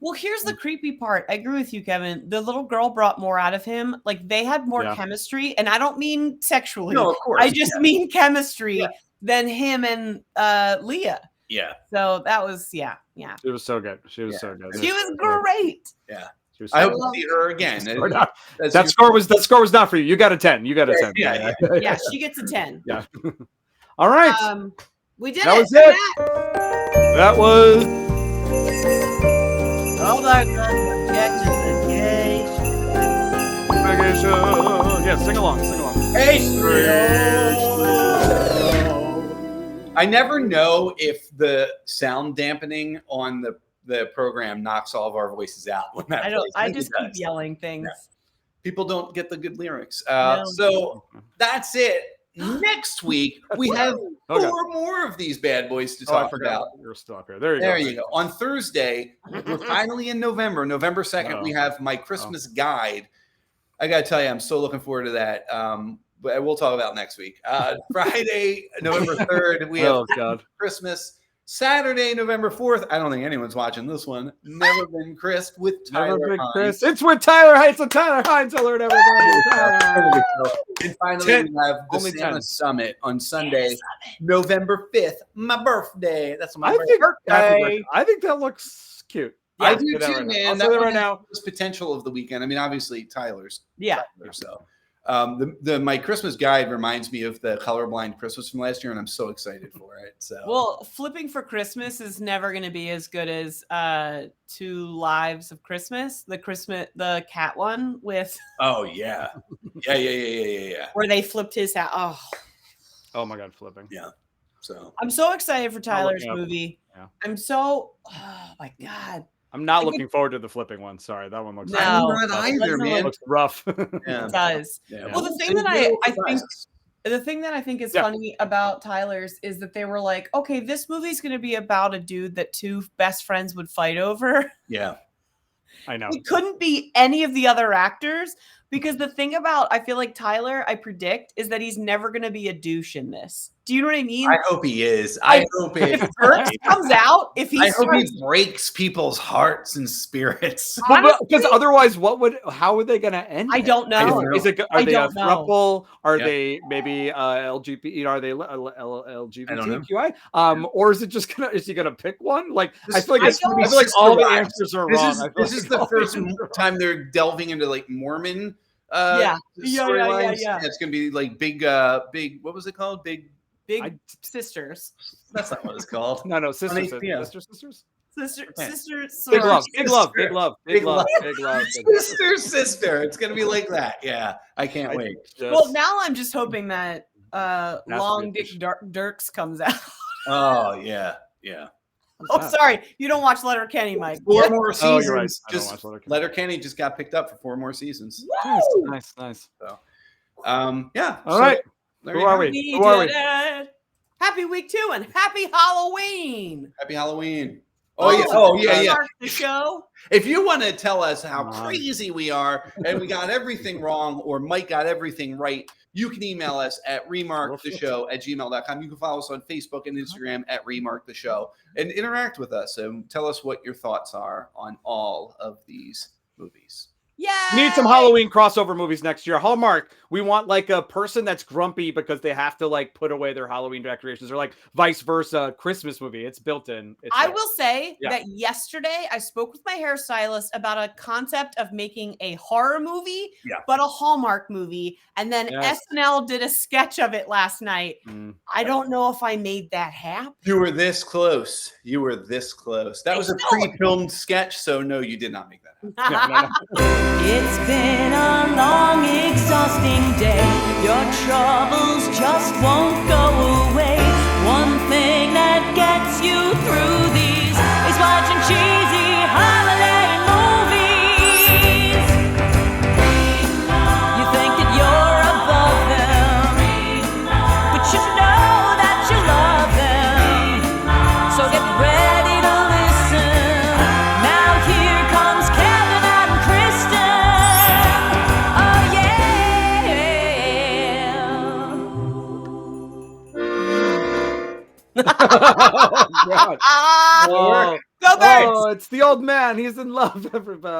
Well, here's the creepy part. I agree with you, Kevin. The little girl brought more out of him. Like they had more chemistry, and I don't mean sexually. No, of course. I just mean chemistry than him and Leah. Yeah. So that was She was so good. She was so good. She was great. Yeah. She was I so hope to see her again. That score was not for you. You got a 10. You got a 10. Yeah, she gets a 10. Yeah. All right. We did That it. was it. That was. Hallmark Objectification. Yeah, sing along. I never know if the sound dampening on the program knocks all of our voices out when that plays. I think just it keep does. yelling things. Yeah. People don't get the good lyrics. No. So that's it. Next week we have Okay. 4 more of these bad boys to Oh, I talk forgot. about. You're still up here. There You go. On Thursday, we're finally in November 2nd. We have my Christmas guide. I gotta tell you, I'm so looking forward to that. But we'll talk about next week. Friday, November 3rd, we have Christmas. Saturday, November 4th. I don't think anyone's watching this one. Never Been Chris with Tyler Hines. It's with Tyler Hines. So Tyler Hines alert, everybody. And finally, we have the Santa Summit on Sunday, November 5th. My birthday. That's my birthday. I think that looks cute. I do too, man. I'll say that right now. There's potential of the weekend. I mean, obviously, Tyler's. Yeah. So, my Christmas guide reminds me of the colorblind Christmas from last year, and I'm so excited for it. So, well, Flipping for Christmas is never going to be as good as 2 Lives of Christmas, the cat one with. Oh yeah. Where they flipped his hat. Oh my God, flipping. Yeah. So I'm so excited for Tyler's movie. Yeah. Oh my God. I'm not looking forward to the flipping one. Sorry, that one looks. No, I'm not either, man. It looks rough. Yeah. It does. Yeah. Well, the thing that I think is funny about Tyler's is that they were like, okay, this movie's going to be about a dude that 2 best friends would fight over. Yeah. I know. It couldn't be any of the other actors because the thing about, I feel like Tyler, I predict, is that he's never going to be a douche in this. Do you know what I mean? I hope he is. I hope if Burks comes out, if he I hope he breaks people's hearts and spirits. Because otherwise, how are they going to end? I don't know. Are they a throuple? Are they maybe LGBT? Are they LGBTQI? Or is it just is he gonna pick one? Like I feel like all the answers are wrong. This is the first time they're delving into like Mormon. Yeah. It's gonna be like big. What was it called? Big sisters. That's not what it's called. No, sisters. Sisters. Big love. Sister. It's gonna be like that. Yeah, I can't wait. Well, now I'm just hoping that Long Dick Dirks comes out. Oh yeah. Oh, sorry, you don't watch Letterkenny, Mike. 4 more seasons. Oh, you're right. Just Letterkenny just got picked up for 4 more seasons. Nice. So, yeah. All right. Who are we? Happy week 2 and happy Halloween. Happy Halloween. Oh yeah. Start the show. If you want to tell us how crazy we are and we got everything wrong or Mike got everything right, you can email us at remarktheshow@gmail.com. You can follow us on Facebook and Instagram at remarktheshow and interact with us and tell us what your thoughts are on all of these movies. Yeah. We need some Halloween crossover movies next year. Hallmark, we want like a person that's grumpy because they have to like put away their Halloween decorations or like vice versa. Christmas movie. It's built in. I will say that yesterday I spoke with my hairstylist about a concept of making a horror movie, but a Hallmark movie. And then SNL did a sketch of it last night. I don't know if I made that happen. You were this close. That was a pre-filmed sketch. So no, you did not make that happen. It's been a long, exhausting day. Your troubles just won't go away. One thing that gets you through these is watching cheesy holiday movies. You think that you're above them, but you know that you love them. So get ready to listen. Now here comes Kevin and Kristin. Oh yeah. Oh, God. Go Birds! Oh, it's the old man. He's in love, everybody.